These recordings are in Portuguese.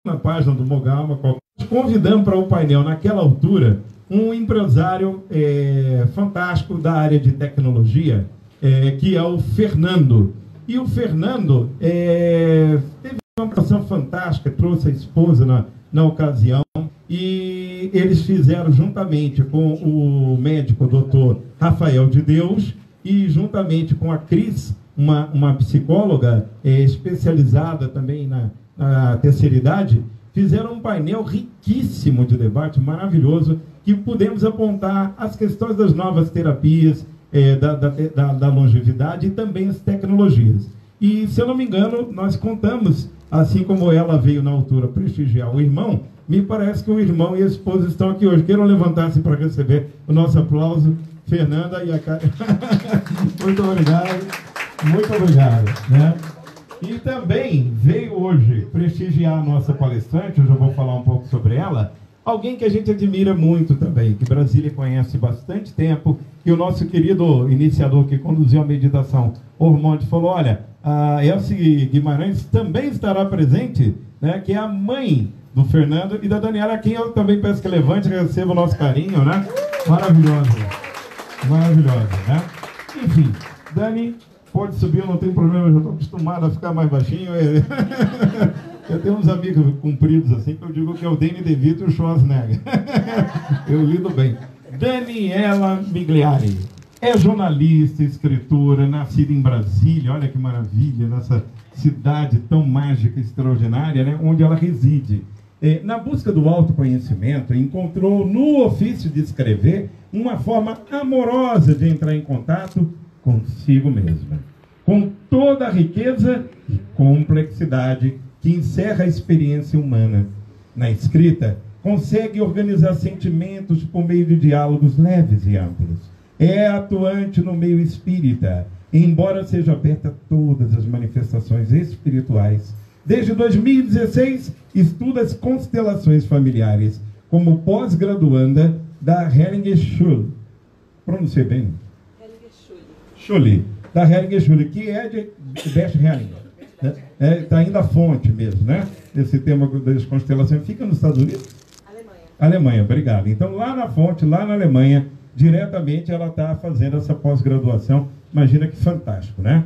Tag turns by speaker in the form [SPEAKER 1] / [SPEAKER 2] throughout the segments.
[SPEAKER 1] na página do Mogalma, convidamos para o painel, naquela altura, um empresário fantástico da área de tecnologia, que é o Fernando. E o Fernando teve uma apresentação fantástica, trouxe a esposa na ocasião, e eles fizeram, juntamente com o médico doutor Rafael de Deus, e juntamente com a Cris, uma psicóloga especializada também na terceira idade, fizeram um painel riquíssimo de debate, maravilhoso, que pudemos apontar as questões das novas terapias, da longevidade e também as tecnologias. E, se eu não me engano, nós contamos, assim como ela veio na altura prestigiar o irmão, me parece que o irmão e a esposa estão aqui hoje. Queiram levantar-se para receber o nosso aplauso, Fernanda e a Karen. Muito obrigado, muito obrigado, né? E também veio hoje prestigiar a nossa palestrante, hoje eu vou falar um pouco sobre ela, alguém que a gente admira muito também, que Brasília conhece bastante tempo, e o nosso querido iniciador que conduziu a meditação, Ormonde, falou, olha, a Elsie Guimarães também estará presente, né, que é a mãe do Fernando e da Daniela, a quem eu também peço que levante e receba o nosso carinho, né? Maravilhosa, maravilhosa, né? Enfim, Dani, pode subir, eu não tenho problema, eu já estou acostumado a ficar mais baixinho. Eu tenho uns amigos compridos assim, que eu digo que é o Danny DeVito e o Schwarzenegger. Eu lido bem. Daniela Migliari é jornalista, escritora, nascida em Brasília, olha que maravilha, nessa cidade tão mágica, extraordinária, né, onde ela reside. Na busca do autoconhecimento, encontrou no ofício de escrever uma forma amorosa de entrar em contato consigo mesma, com toda a riqueza e complexidade que encerra a experiência humana. Na escrita, consegue organizar sentimentos por meio de diálogos leves e amplos. É atuante no meio espírita, embora seja aberta a todas as manifestações espirituais. Desde 2016, estuda as constelações familiares como pós-graduanda da Hering Schule. Pronunciei bem? Schule, da Hering Schule, que é de Bert Hellinger. Está indo à fonte mesmo, né? Esse tema das constelações fica nos Estados Unidos? Alemanha. Alemanha, obrigado. Então, lá na fonte, lá na Alemanha, diretamente ela está fazendo essa pós-graduação. Imagina que fantástico, né?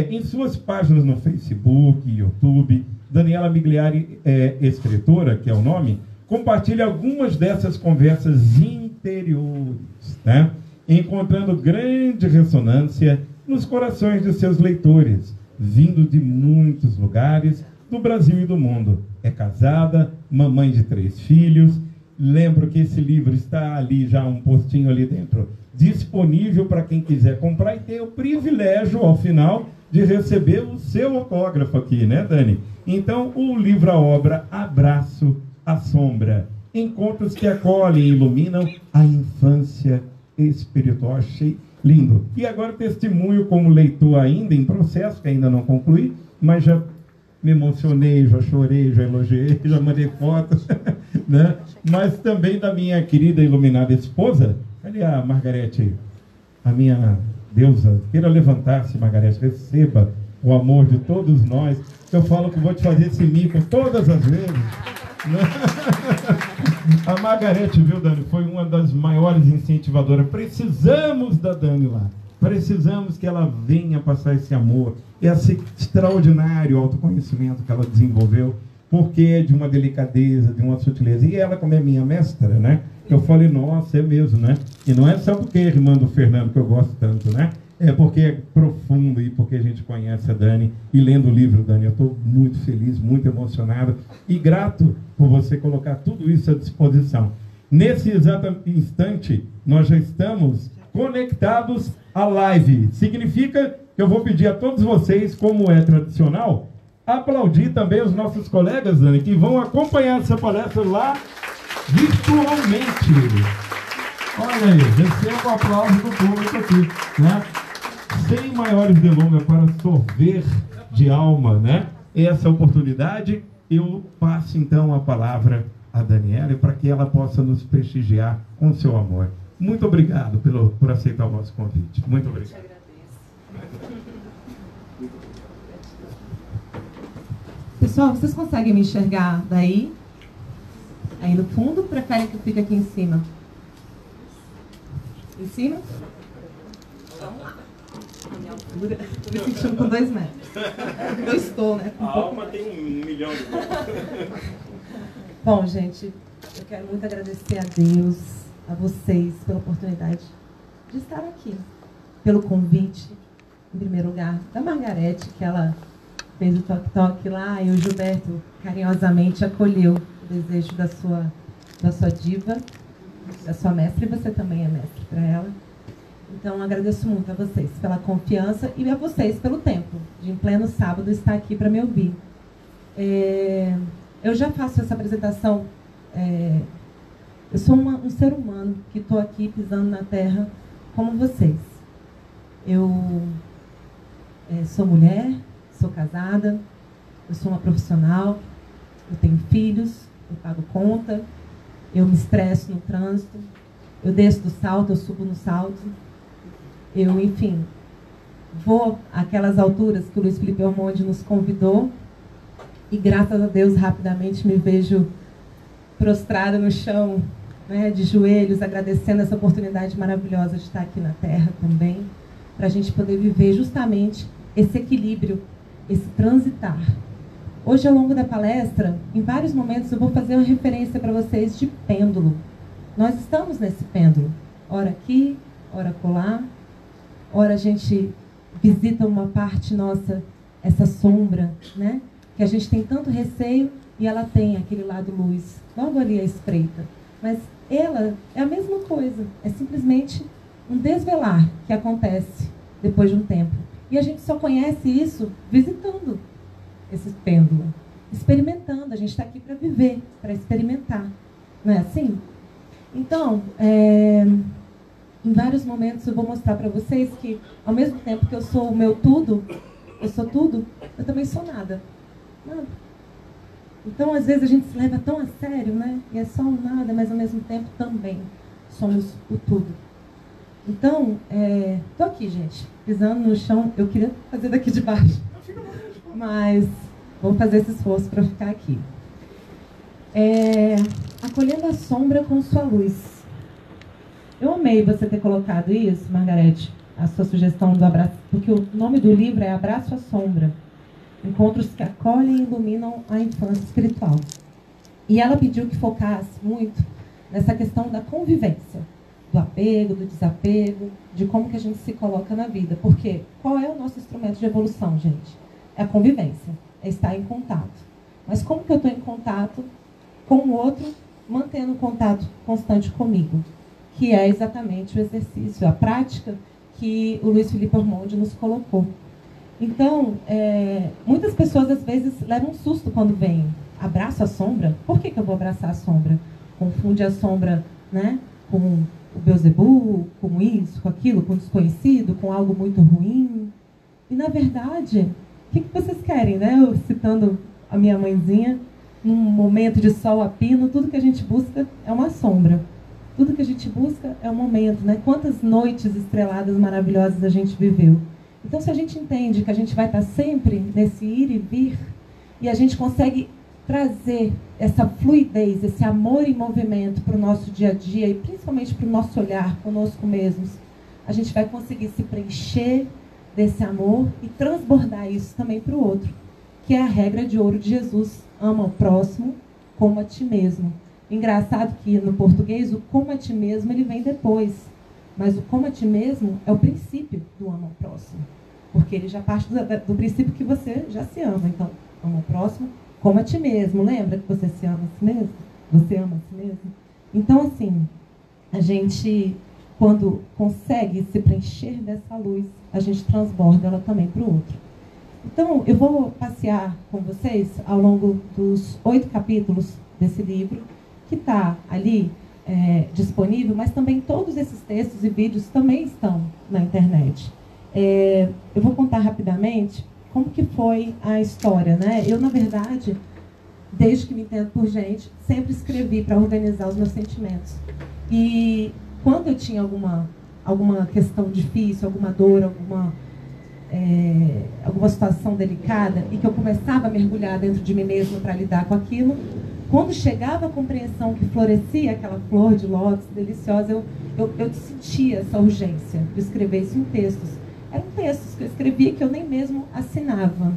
[SPEAKER 1] Em suas páginas no Facebook, YouTube, Daniela Migliari, escritora, que é o nome, compartilha algumas dessas conversas interiores, né? Encontrando grande ressonância nos corações de seus leitores, vindo de muitos lugares do Brasil e do mundo. É casada, mamãe de 3 filhos. Lembro que esse livro está ali, já um postinho ali dentro, disponível para quem quiser comprar e ter o privilégio, ao final, de receber o seu autógrafo aqui, né, Dani? Então, o livro, a obra Abraço à Sombra. Encontros que acolhem e iluminam a infância espiritual. Achei lindo. E agora testemunho como leitor ainda em processo, que ainda não concluí, mas já me emocionei, já chorei, já elogiei, já mandei fotos, né? Mas também da minha querida iluminada esposa. Cadê a Margarete? A minha deusa. Queira levantar-se, Margarete, receba o amor de todos nós. Eu falo que vou te fazer esse mico todas as vezes, né? A Margarete, viu, Dani, foi uma das maiores incentivadoras. Precisamos da Dani lá. Precisamos que ela venha passar esse amor, esse extraordinário autoconhecimento que ela desenvolveu, porque é de uma delicadeza, de uma sutileza. E ela, como é minha mestra, né? Eu falei, nossa, é mesmo, né? E não é só porque é irmã do Fernando que eu gosto tanto, né? É porque é profundo e porque a gente conhece a Dani. E lendo o livro, Dani, eu estou muito feliz, muito emocionado e grato por você colocar tudo isso à disposição. Nesse exato instante, nós já estamos conectados à live. Significa que eu vou pedir a todos vocês, como é tradicional, aplaudir também os nossos colegas, Dani, que vão acompanhar essa palestra lá virtualmente. Olha aí, receba o aplauso do público aqui, né? Sem maiores delongas, para sorver de alma, né, essa oportunidade, eu passo então a palavra a Daniela para que ela possa nos prestigiar com seu amor. Muito obrigado por aceitar o nosso convite. Muito obrigado.
[SPEAKER 2] Pessoal, vocês conseguem me enxergar daí? Aí no fundo, preferem que eu fique aqui em cima? Em cima? Vamos lá. A minha altura. Estou me sentindo com 2 metros. Eu estou, né?
[SPEAKER 3] A alma tem 1 milhão de metros.
[SPEAKER 2] Bom, gente, eu quero muito agradecer a Deus, a vocês, pela oportunidade de estar aqui. Pelo convite, em primeiro lugar, da Margarete, que ela fez o toque-toque lá, e o Gilberto carinhosamente acolheu o desejo da sua diva, da sua mestra, e você também é mestre para ela. Então, agradeço muito a vocês pela confiança e a vocês pelo tempo de, em pleno sábado, estar aqui para me ouvir. Eu já faço essa apresentação. Eu sou um ser humano que estou aqui pisando na terra como vocês. Eu sou mulher, sou casada, eu sou uma profissional, eu tenho filhos, eu pago conta, eu me estresso no trânsito, eu desço do salto, eu subo no salto, eu, enfim, vou àquelas alturas que o Luiz Felipe Ormonde nos convidou e, graças a Deus, rapidamente me vejo prostrada no chão, né, de joelhos, agradecendo essa oportunidade maravilhosa de estar aqui na Terra também, para a gente poder viver justamente esse equilíbrio, esse transitar. Hoje, ao longo da palestra, em vários momentos, eu vou fazer uma referência para vocês de pêndulo. Nós estamos nesse pêndulo, ora aqui, ora acolá, ora a gente visita uma parte nossa, essa sombra, né? Que a gente tem tanto receio e ela tem aquele lado luz, logo ali à espreita. Mas ela é a mesma coisa, é simplesmente um desvelar que acontece depois de um tempo. E a gente só conhece isso visitando esse pêndulo, experimentando. A gente está aqui para viver, para experimentar, não é assim? Então, em vários momentos eu vou mostrar para vocês que, ao mesmo tempo que eu sou o meu tudo, eu também sou nada. Nada. Então, às vezes, a gente se leva tão a sério, né? E é só um nada, mas ao mesmo tempo também somos o tudo. Então, tô aqui, gente, pisando no chão. Eu queria fazer daqui de baixo, mas vou fazer esse esforço para ficar aqui. Acolhendo a sombra com sua luz. Eu amei você ter colocado isso, Margarete, a sua sugestão do abraço, porque o nome do livro é Abraço à Sombra. Encontros que acolhem e iluminam a infância espiritual. E ela pediu que focasse muito nessa questão da convivência, do apego, do desapego, de como que a gente se coloca na vida. Porque qual é o nosso instrumento de evolução, gente? É a convivência, é estar em contato. Mas como que eu estou em contato com o outro, mantendo um contato constante comigo? Que é exatamente o exercício, a prática que o Luiz Felipe Ormonde nos colocou. Então, muitas pessoas às vezes levam um susto quando vem. Abraço a sombra? Por que eu vou abraçar a sombra? Confunde a sombra, né, com o Beelzebub, com isso, com aquilo, com o desconhecido, com algo muito ruim. E, na verdade, o que vocês querem, né? Eu, citando a minha mãezinha, num momento de sol a pino, tudo que a gente busca é uma sombra. Tudo que a gente busca é um momento, né? Quantas noites estreladas maravilhosas a gente viveu. Então, se a gente entende que a gente vai estar sempre nesse ir e vir, e a gente consegue trazer essa fluidez, esse amor em movimento para o nosso dia a dia, e principalmente para o nosso olhar conosco mesmos, a gente vai conseguir se preencher desse amor e transbordar isso também para o outro, que é a regra de ouro de Jesus: ama o próximo como a ti mesmo. Engraçado que no português o como a ti mesmo ele vem depois. Mas o como a ti mesmo é o princípio do ama ao próximo. Porque ele já parte do princípio que você já se ama. Então, ama ao próximo como a ti mesmo. Lembra que você se ama a si mesmo? Você ama a si mesmo? Então, assim, a gente, quando consegue se preencher dessa luz, a gente transborda ela também para o outro. Então, eu vou passear com vocês ao longo dos 8 capítulos desse livro, que está ali disponível, mas também todos esses textos e vídeos também estão na internet. Eu vou contar rapidamente como que foi a história, né? Eu, na verdade, desde que me entendo por gente, sempre escrevi para organizar os meus sentimentos. E quando eu tinha alguma questão difícil, alguma dor, alguma situação delicada e que eu começava a mergulhar dentro de mim mesma para lidar com aquilo, quando chegava a compreensão que florescia aquela flor de lótus deliciosa, eu sentia essa urgência de escrever isso em textos. Eram textos que eu escrevia que eu nem mesmo assinava,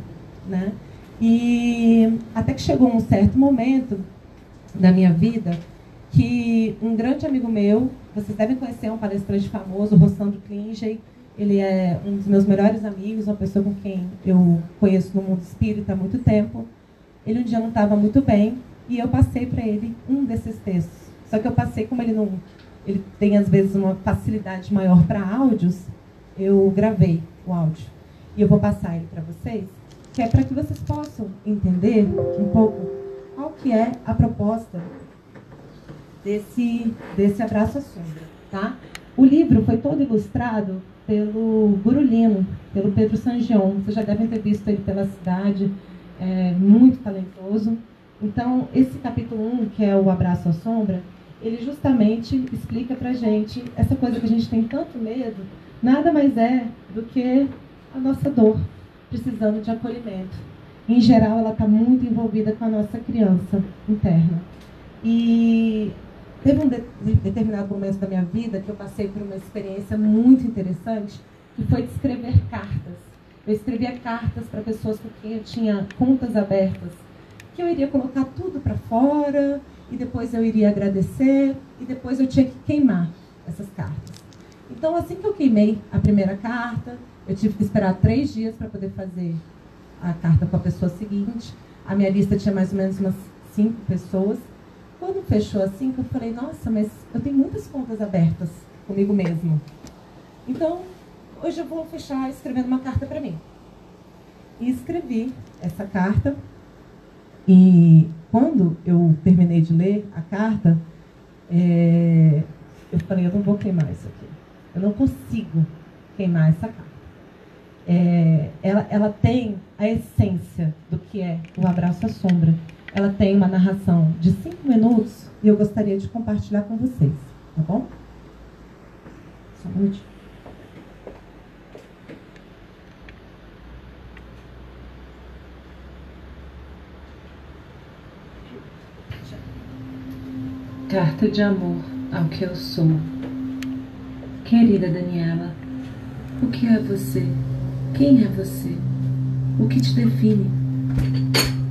[SPEAKER 2] né? E até que chegou um certo momento da minha vida que um grande amigo meu, vocês devem conhecer, um palestrante famoso, o Rossandro Klinge. Ele é um dos meus melhores amigos, uma pessoa com quem eu conheço no mundo espírita há muito tempo. Ele um dia não estava muito bem e eu passei para ele um desses textos. Só que eu passei, como ele tem às vezes uma facilidade maior para áudios, eu gravei o áudio. E eu vou passar ele para vocês, que é para que vocês possam entender um pouco qual que é a proposta desse Abraço à Sombra, tá? O livro foi todo ilustrado pelo Guru Lino, pelo Pedro Sangion. Vocês já devem ter visto ele pela cidade, muito talentoso. Então, esse capítulo 1, que é o Abraço à Sombra, ele justamente explica pra gente essa coisa que a gente tem tanto medo, nada mais é do que a nossa dor, precisando de acolhimento. Em geral, ela está muito envolvida com a nossa criança interna. E teve um determinado momento da minha vida que eu passei por uma experiência muito interessante, que foi de escrever cartas. Eu escrevia cartas para pessoas com quem eu tinha contas abertas, que eu iria colocar tudo para fora, e depois eu iria agradecer, e depois eu tinha que queimar essas cartas. Então, assim que eu queimei a primeira carta, eu tive que esperar 3 dias para poder fazer a carta com a pessoa seguinte. A minha lista tinha mais ou menos umas 5 pessoas. Quando fechou a 5, eu falei, nossa, mas eu tenho muitas contas abertas comigo mesmo. Então, hoje eu vou fechar escrevendo uma carta para mim. E escrevi essa carta. E quando eu terminei de ler a carta, eu falei, eu não vou queimar isso aqui. Eu não consigo queimar essa carta. Ela tem a essência do que é o Abraço à Sombra. Ela tem uma narração de 5 minutos e eu gostaria de compartilhar com vocês, tá bom? Só um minutinho.
[SPEAKER 4] Carta de amor ao que eu sou. Querida Daniela, o que é você? Quem é você? O que te define?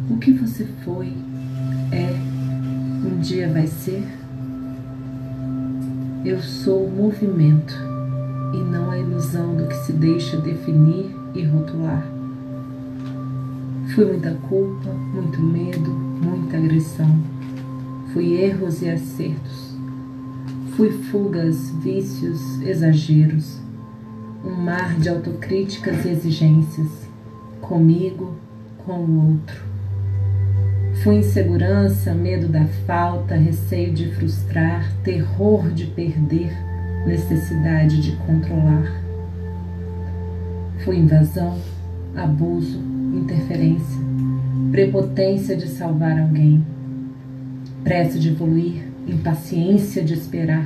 [SPEAKER 4] O que você foi, um dia vai ser? Eu sou o movimento e não a ilusão do que se deixa definir e rotular. Fui muita culpa, muito medo, muita agressão. Fui erros e acertos. Fui fugas, vícios, exageros. Um mar de autocríticas e exigências, comigo, com o outro. Fui insegurança, medo da falta, receio de frustrar, terror de perder, necessidade de controlar. Fui invasão, abuso, interferência, prepotência de salvar alguém, pressa de evoluir, impaciência de esperar,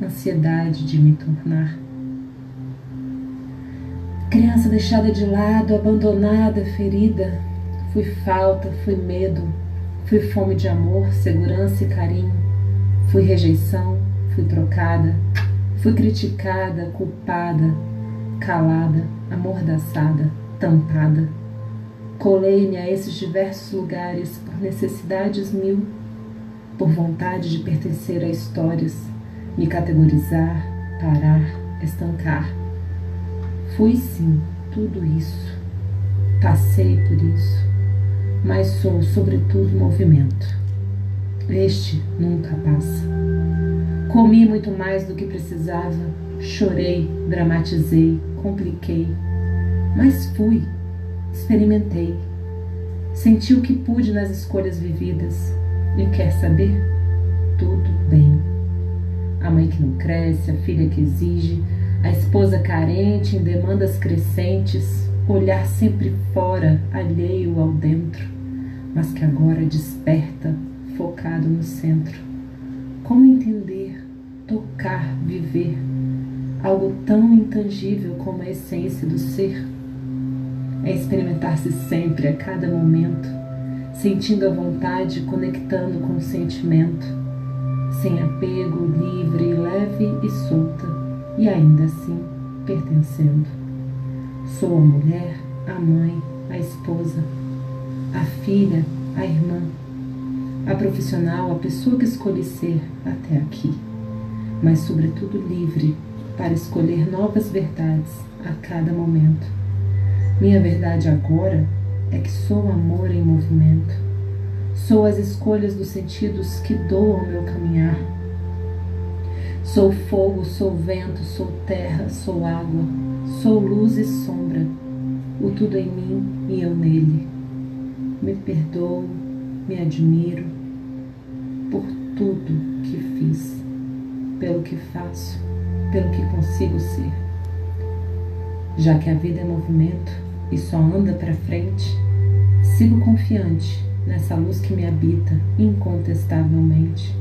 [SPEAKER 4] ansiedade de me tornar. Criança deixada de lado, abandonada, ferida. Fui falta, fui medo, fui fome de amor, segurança e carinho. Fui rejeição, fui trocada, fui criticada, culpada, calada, amordaçada, tampada. Colei-me a esses diversos lugares por necessidades mil, por vontade de pertencer a histórias, me categorizar, parar, estancar. Fui sim, tudo isso. Passei por isso. Mas sou, sobretudo, movimento. Este nunca passa. Comi muito mais do que precisava. Chorei, dramatizei, compliquei. Mas fui, experimentei. Senti o que pude nas escolhas vividas. E quer saber? Tudo bem. A mãe que não cresce, a filha que exige, a esposa carente em demandas crescentes, olhar sempre fora, alheio ao dentro, mas que agora desperta, focado no centro. Como entender, tocar, viver, algo tão intangível como a essência do ser, é experimentar-se sempre, a cada momento, sentindo a vontade, conectando com o sentimento, sem apego, livre, leve e solta, e ainda assim pertencendo. Sou a mulher, a mãe, a esposa, a filha, a irmã, a profissional, a pessoa que escolhi ser até aqui, mas sobretudo livre para escolher novas verdades a cada momento. Minha verdade agora é que sou amor em movimento. Sou as escolhas dos sentidos que dou ao meu caminhar. Sou fogo, sou vento, sou terra, sou água, sou luz e sombra, o tudo em mim e eu nele. Me perdoo, me admiro por tudo que fiz, pelo que faço, pelo que consigo ser. Já que a vida é movimento e só anda para frente, sigo confiante nessa luz que me habita incontestavelmente.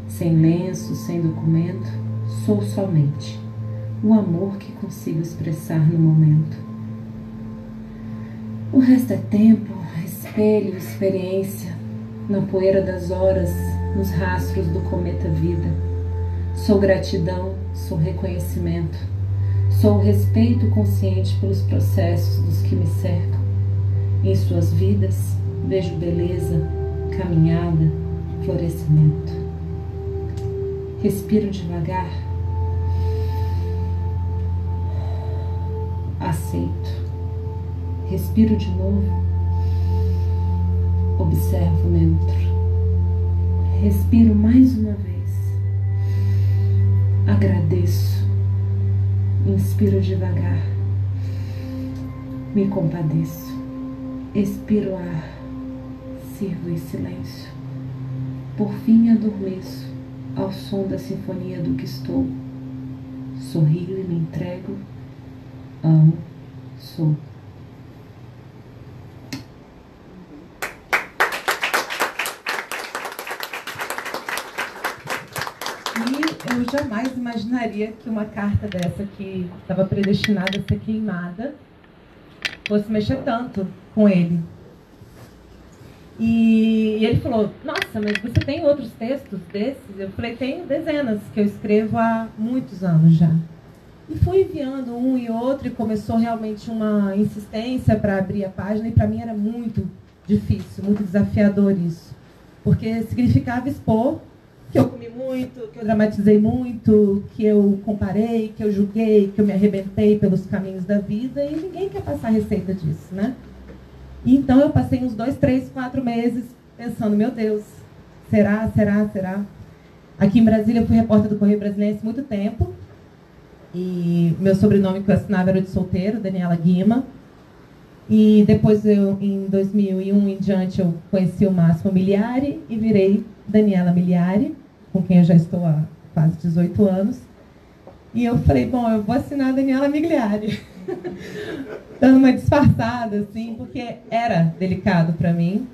[SPEAKER 4] Sem lenço, sem documento, sou somente o amor que consigo expressar no momento. O resto é tempo, espelho, experiência, na poeira das horas, nos rastros do cometa vida. Sou gratidão, sou reconhecimento, sou o respeito consciente pelos processos dos que me cercam. Em suas vidas, vejo beleza, caminhada, florescimento. Respiro devagar, aceito. Respiro de novo, observo neutro. Respiro mais uma vez, agradeço. Inspiro devagar, me compadeço. Expiro ar, sirvo em silêncio. Por fim adormeço ao som da sinfonia do que estou. Sorrio e me entrego, amo, sou.
[SPEAKER 2] E eu jamais imaginaria que uma carta dessa que estava predestinada a ser queimada fosse mexer tanto com ele. E ele falou, nossa, mas você tem outros textos desses? Eu falei, tenho dezenas, que eu escrevo há muitos anos já. E fui enviando um e outro, e começou realmente uma insistência para abrir a página, e para mim era muito difícil, muito desafiador isso. Porque significava expor que eu comi muito, que eu dramatizei muito, que eu comparei, que eu julguei, que eu me arrebentei pelos caminhos da vida, e ninguém quer passar receita disso, né? E então eu passei uns 2, 3, 4 meses pensando, meu Deus, será? Aqui em Brasília eu fui repórter do Correio Brasiliense muito tempo, e meu sobrenome que eu assinava era de solteiro, Daniela Guima. E depois, em 2001 em diante, eu conheci o Máximo Miliari e virei Daniela Miliari, com quem eu já estou há quase 18 anos. E eu falei, bom, eu vou assinar Daniela Miliari. Dando uma disfarçada, assim, porque era delicado para mim.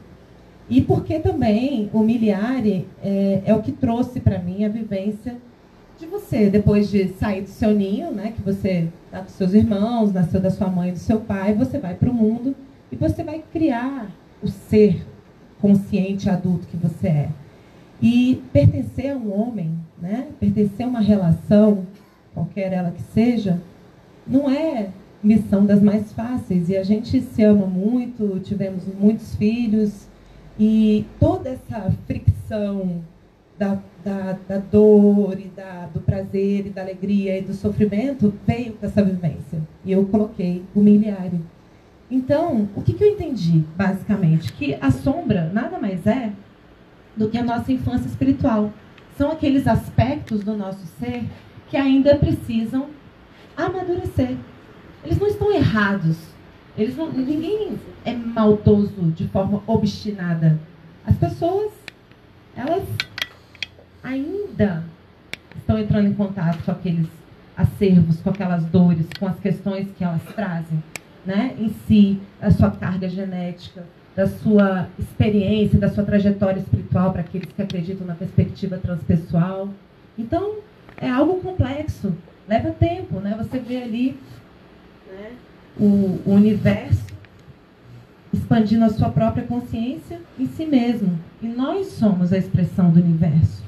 [SPEAKER 2] E porque também o Miliari é o que trouxe para mim a vivência de você, depois de sair do seu ninho, né, que você está dos seus irmãos, nasceu da sua mãe e do seu pai, você vai para o mundo e você vai criar o ser consciente adulto que você é. E pertencer a um homem, né, pertencer a uma relação, qualquer ela que seja, não é missão das mais fáceis. E a gente se ama muito, tivemos muitos filhos, e toda essa fricção da dor, e do prazer, e da alegria, e do sofrimento, veio com essa vivência. E eu coloquei o Miliari. Então, o que eu entendi, basicamente? Que a sombra nada mais é do que a nossa infância espiritual. São aqueles aspectos do nosso ser que ainda precisam amadurecer. Eles não estão errados. Ninguém é maldoso de forma obstinada. As pessoas, elas ainda estão entrando em contato com aqueles acervos, com aquelas dores, com as questões que elas trazem, né? Em si, a sua carga genética, da sua experiência, da sua trajetória espiritual, para aqueles que acreditam na perspectiva transpessoal. Então, é algo complexo, leva tempo, né? Você vê ali, né, o universo expandindo a sua própria consciência em si mesmo. E nós somos a expressão do universo.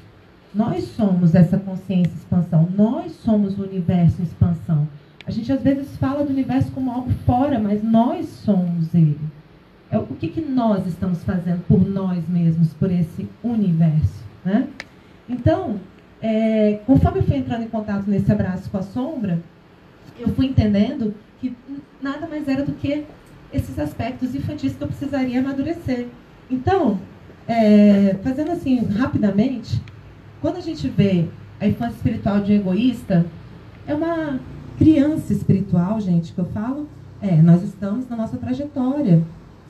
[SPEAKER 2] Nós somos essa consciência em expansão. Nós somos o universo em expansão. A gente às vezes fala do universo como algo fora, mas nós somos ele. O que nós estamos fazendo por nós mesmos, por esse universo, né? Então, conforme eu fui entrando em contato nesse abraço com a sombra, eu fui entendendo que nada mais era do que esses aspectos infantis que eu precisaria amadurecer. Então, fazendo assim rapidamente, quando a gente vê a infância espiritual de um egoísta, é uma criança espiritual, gente, que eu falo, nós estamos na nossa trajetória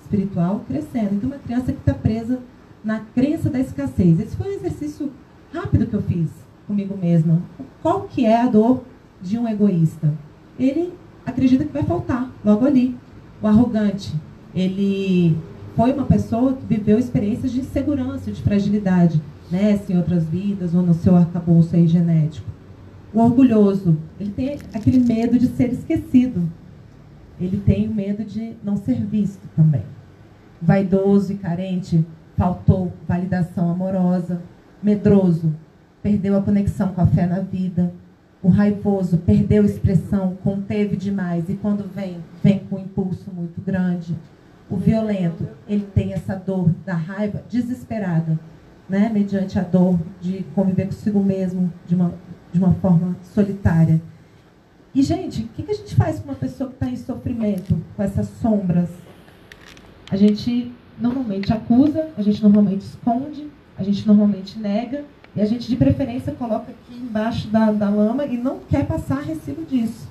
[SPEAKER 2] espiritual crescendo. Então, uma criança que está presa na crença da escassez. Esse foi um exercício rápido que eu fiz comigo mesma. Qual que é a dor de um egoísta? Ele acredita que vai faltar logo ali. O arrogante, ele foi uma pessoa que viveu experiências de insegurança, de fragilidade, né, em outras vidas ou no seu arcabouço aí genético. O orgulhoso, ele tem aquele medo de ser esquecido. Ele tem o medo de não ser visto também. Vaidoso e carente, faltou validação amorosa. Medroso, perdeu a conexão com a fé na vida. O raivoso, perdeu a expressão, conteve demais e quando vem com um impulso muito grande. O violento, ele tem essa dor da raiva desesperada, né? Mediante a dor de conviver consigo mesmo de uma forma solitária. E, gente, o que a gente faz com uma pessoa que está em sofrimento, com essas sombras? A gente normalmente acusa, a gente normalmente esconde, a gente normalmente nega, e a gente, de preferência, coloca aqui embaixo da lama e não quer passar recibo disso.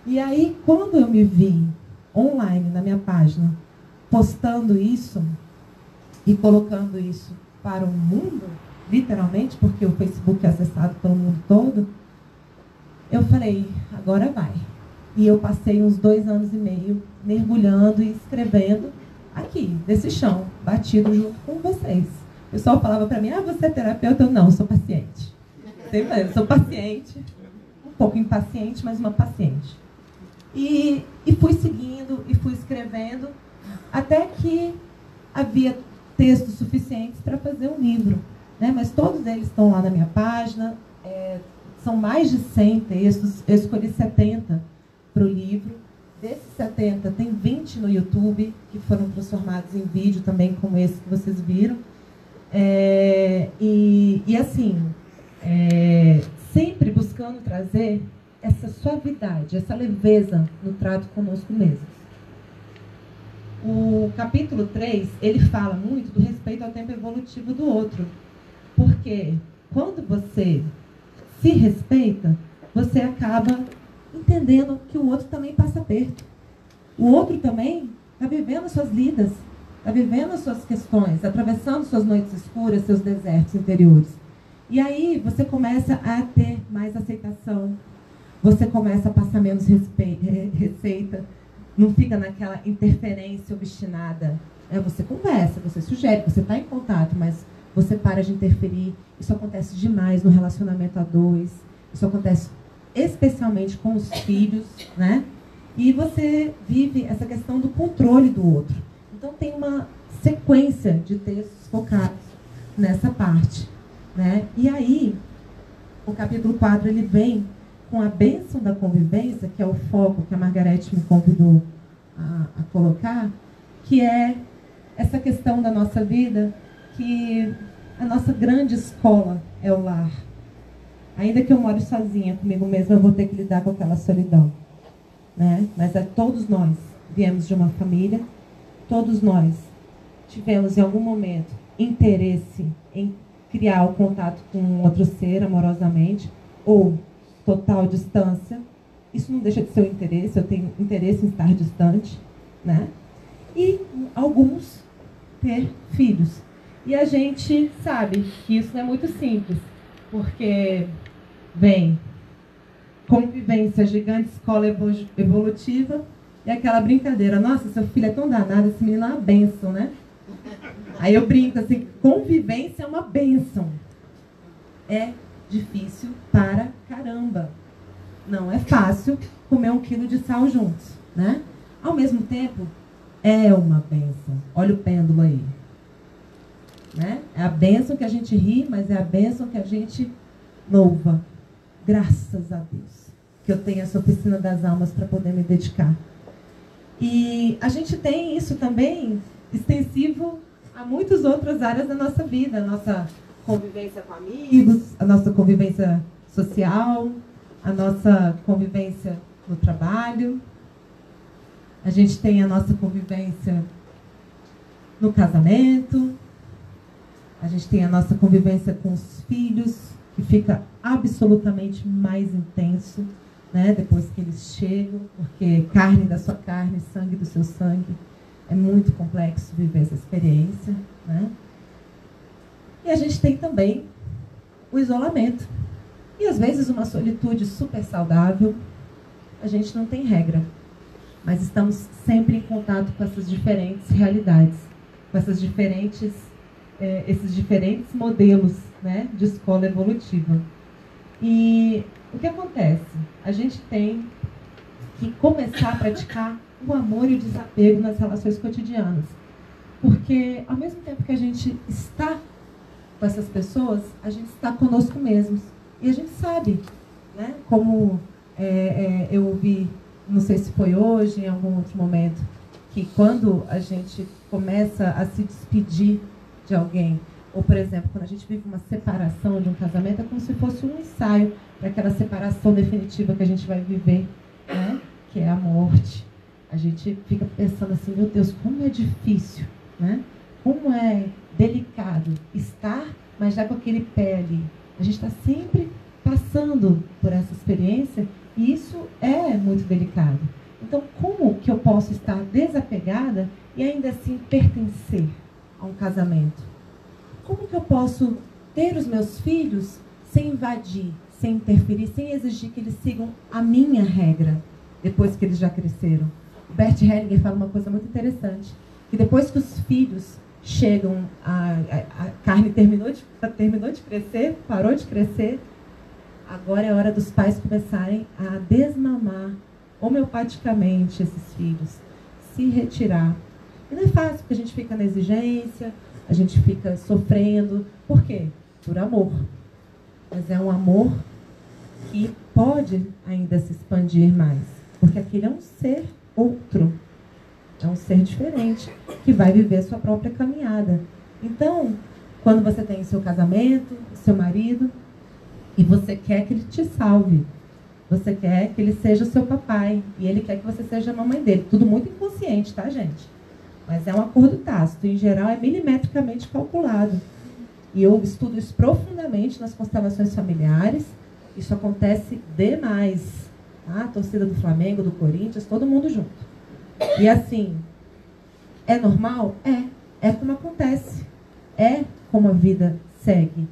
[SPEAKER 2] E aí, quando eu me vi online, na minha página, postando isso e colocando isso para o mundo, literalmente, porque o Facebook é acessado pelo mundo todo, eu falei, agora vai. E eu passei uns 2 anos e meio mergulhando e escrevendo aqui, nesse chão, batido junto com vocês. O pessoal falava para mim, você é terapeuta? Eu não, sou paciente. Eu sou paciente, um pouco impaciente, mas uma paciente. E fui seguindo, e fui escrevendo, até que havia textos suficientes para fazer um livro, né? Mas todos eles estão lá na minha página, são mais de 100 textos, eu escolhi 70 para o livro. Desses 70, tem 20 no YouTube, que foram transformados em vídeo também, como esse que vocês viram. E assim, sempre buscando trazer essa suavidade, essa leveza no trato conosco mesmos. O capítulo 3, ele fala muito do respeito ao tempo evolutivo do outro. Porque quando você se respeita, você acaba entendendo que o outro também passa aperto. O outro também está vivendo as suas lidas, está vivendo as suas questões, atravessando suas noites escuras, seus desertos interiores. E aí você começa a ter mais aceitação, você começa a passar menos receita, não fica naquela interferência obstinada. Você conversa, você sugere, você está em contato, mas você para de interferir. Isso acontece demais no relacionamento a dois, isso acontece especialmente com os filhos, né? E você vive essa questão do controle do outro. Então tem uma sequência de textos focados nessa parte, né? E aí, o capítulo 4, ele vem com a bênção da convivência, que é o foco que a Margarete me convidou a colocar, que é essa questão da nossa vida, que a nossa grande escola é o lar. Ainda que eu more sozinha comigo mesma, eu vou ter que lidar com aquela solidão, né? Mas todos nós viemos de uma família, todos nós tivemos em algum momento interesse em criar o contato com outro ser amorosamente, ou total distância. Isso não deixa de ser um interesse, eu tenho interesse em estar distante, né? E alguns ter filhos. E a gente sabe que isso não é muito simples, porque vem convivência gigante, escola evolutiva, e aquela brincadeira, nossa, seu filho é tão danado, esse menino é uma bênção, né? Aí eu brinco assim, convivência é uma bênção. É difícil para caramba. Não é fácil comer 1 quilo de sal juntos, né? Ao mesmo tempo, é uma bênção. Olha o pêndulo aí. Né? É a bênção que a gente ri, mas é a bênção que a gente louva. Graças a Deus que eu tenho essa oficina das almas para poder me dedicar. E a gente tem isso também extensivo a muitas outras áreas da nossa vida. A nossa convivência com amigos, a nossa convivência social, a nossa convivência no trabalho. A gente tem a nossa convivência no casamento. A gente tem a nossa convivência com os filhos, que fica absolutamente mais intenso, né, depois que eles chegam, porque carne da sua carne, sangue do seu sangue. É muito complexo viver essa experiência. Né? E a gente tem também o isolamento. E às vezes uma solitude super saudável. A gente não tem regra, mas estamos sempre em contato com essas diferentes realidades, com essas esses diferentes modelos, né, de escola evolutiva. E o que acontece? A gente tem que começar a praticar o amor e o desapego nas relações cotidianas. Porque, ao mesmo tempo que a gente está com essas pessoas, a gente está conosco mesmos. E a gente sabe, né, como eu ouvi, não sei se foi hoje, em algum outro momento, que quando a gente começa a se despedir de alguém, ou, por exemplo, quando a gente vive uma separação de um casamento, é como se fosse um ensaio para aquela separação definitiva que a gente vai viver, né? Que é a morte. A gente fica pensando assim, meu Deus, como é difícil, né? Como é delicado estar, mas já com aquele pé ali. A gente está sempre passando por essa experiência e isso é muito delicado. Então, como que eu posso estar desapegada e ainda assim pertencer a um casamento? Como que eu posso ter os meus filhos sem invadir, sem interferir, sem exigir que eles sigam a minha regra, depois que eles já cresceram? O Bert Hellinger fala uma coisa muito interessante, que depois que os filhos chegam, a carne terminou de crescer, parou de crescer, agora é hora dos pais começarem a desmamar homeopaticamente esses filhos, se retirar. E não é fácil, porque a gente fica na exigência, a gente fica sofrendo. Por quê? Por amor. Mas é um amor que pode ainda se expandir mais. Porque aquele é um ser outro. É um ser diferente, que vai viver a sua própria caminhada. Então, quando você tem seu casamento, seu marido, e você quer que ele te salve, você quer que ele seja o seu papai, e ele quer que você seja a mamãe dele. Tudo muito inconsciente, tá, gente? Mas é um acordo tácito. Em geral, é milimetricamente calculado. E eu estudo isso profundamente nas constelações familiares. Isso acontece demais. Tá? A torcida do Flamengo, do Corinthians, todo mundo junto. E assim, é normal? É como acontece. É como a vida segue.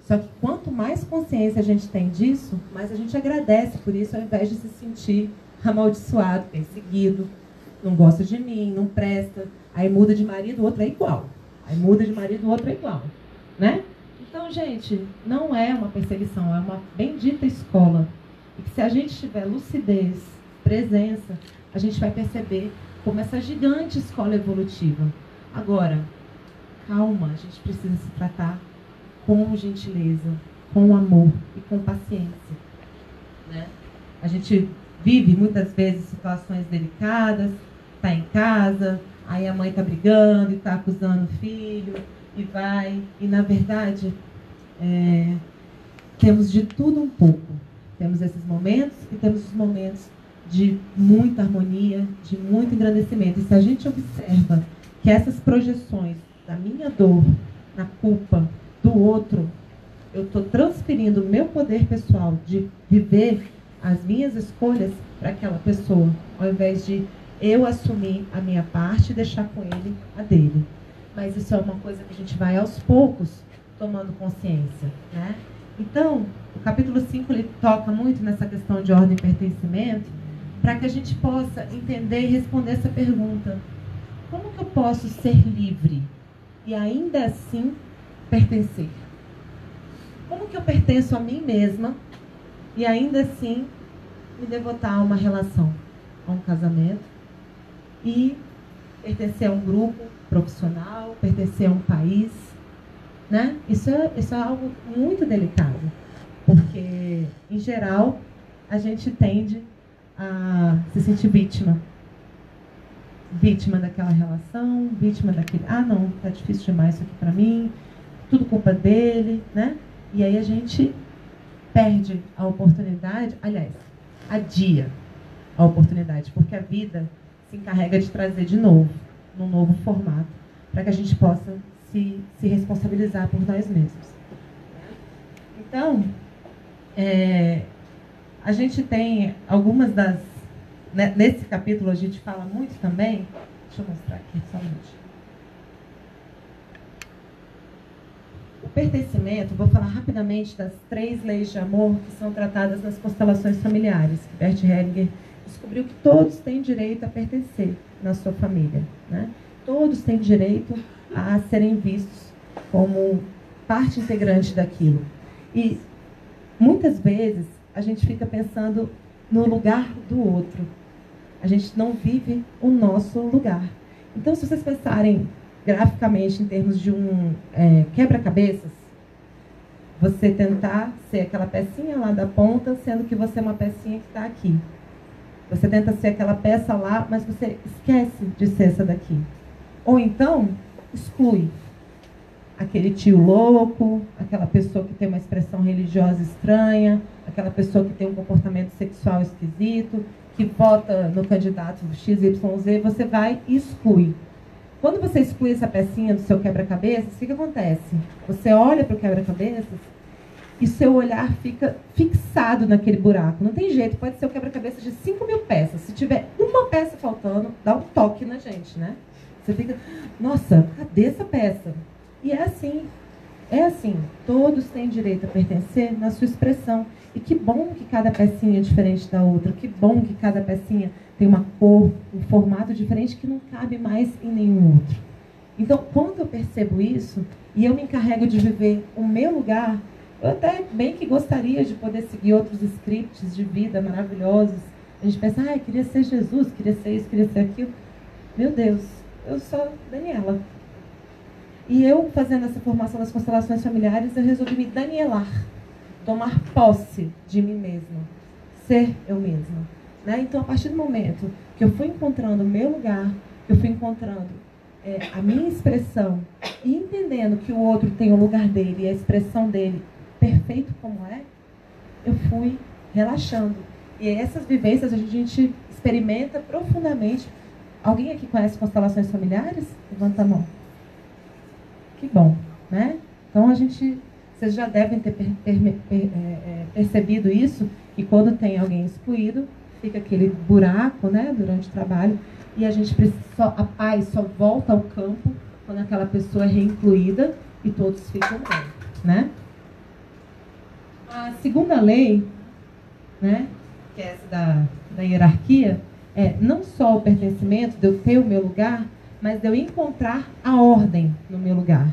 [SPEAKER 2] Só que quanto mais consciência a gente tem disso, mais a gente agradece por isso, ao invés de se sentir amaldiçoado, perseguido, não gosta de mim, não presta. Aí muda de marido, o outro é igual. Aí muda de marido, o outro é igual. Né? Então, gente, não é uma perseguição, é uma bendita escola. E que se a gente tiver lucidez, presença, a gente vai perceber como essa gigante escola evolutiva. Agora, calma, a gente precisa se tratar com gentileza, com amor e com paciência. Né? A gente vive muitas vezes situações delicadas, está em casa, aí a mãe está brigando e está acusando o filho, e vai. E, na verdade, temos de tudo um pouco. Temos esses momentos e temos os momentos de muita harmonia, de muito engrandecimento. E se a gente observa que essas projeções da minha dor, na culpa do outro, eu estou transferindo o meu poder pessoal de viver as minhas escolhas para aquela pessoa, ao invés de eu assumir a minha parte e deixar com ele a dele. Mas isso é uma coisa que a gente vai aos poucos tomando consciência. Né? Então, o capítulo 5 ele toca muito nessa questão de ordem e pertencimento, para que a gente possa entender e responder essa pergunta: como que eu posso ser livre e ainda assim pertencer? Como que eu pertenço a mim mesma e ainda assim me devotar a uma relação, a um casamento, e pertencer a um grupo profissional, pertencer a um país, né? Isso é algo muito delicado, porque, em geral, a gente tende a se sentir vítima. Vítima daquela relação, vítima daquele... Ah, não, tá difícil demais isso aqui para mim, tudo culpa dele, né? E aí a gente perde a oportunidade, aliás, adia a oportunidade, porque a vida se encarrega de trazer de novo, num novo formato, para que a gente possa se responsabilizar por nós mesmos. Então, a gente tem algumas das... Né, nesse capítulo a gente fala muito também... Deixa eu mostrar aqui, só um minuto. O pertencimento, vou falar rapidamente das 3 leis de amor que são tratadas nas constelações familiares, que Bert Hellinger descobriu que todos têm direito a pertencer na sua família, né? Todos têm direito a serem vistos como parte integrante daquilo. E muitas vezes a gente fica pensando no lugar do outro. A gente não vive o nosso lugar. Então, se vocês pensarem graficamente em termos de um quebra-cabeças, você tentar ser aquela pecinha lá da ponta, sendo que você é uma pecinha que está aqui. Você tenta ser aquela peça lá, mas você esquece de ser essa daqui. Ou então, exclui aquele tio louco, aquela pessoa que tem uma expressão religiosa estranha, aquela pessoa que tem um comportamento sexual esquisito, que vota no candidato XYZ, você vai e exclui. Quando você exclui essa pecinha do seu quebra-cabeças, o que acontece? Você olha para o quebra-cabeças e seu olhar fica fixado naquele buraco. Não tem jeito, pode ser o quebra-cabeças de 5.000 peças. Se tiver uma peça faltando, dá um toque na gente, né? Você fica, nossa, cadê essa peça? E é assim, todos têm direito a pertencer na sua expressão. E que bom que cada pecinha é diferente da outra, que bom que cada pecinha tem uma cor, um formato diferente que não cabe mais em nenhum outro. Então, quando eu percebo isso, e eu me encarrego de viver o meu lugar, eu até bem que gostaria de poder seguir outros scripts de vida maravilhosos. A gente pensa, eu queria ser Jesus, queria ser isso, queria ser aquilo. Meu Deus, eu sou Daniela. E eu, fazendo essa formação das constelações familiares, eu resolvi me danielar, tomar posse de mim mesma, ser eu mesma. Né? Então, a partir do momento que eu fui encontrando o meu lugar, que eu fui encontrando a minha expressão, e entendendo que o outro tem o lugar dele e a expressão dele perfeito como é, eu fui relaxando. E essas vivências a gente experimenta profundamente. Alguém aqui conhece constelações familiares? Levanta a mão. Que bom, né? Então, vocês já devem ter percebido isso, e quando tem alguém excluído, fica aquele buraco, né, durante o trabalho, e a gente a paz só volta ao campo quando aquela pessoa é reincluída e todos ficam bem, né? A segunda lei, né, que é essa da hierarquia, é não só o pertencimento, de eu ter o meu lugar, mas de eu encontrar a ordem no meu lugar,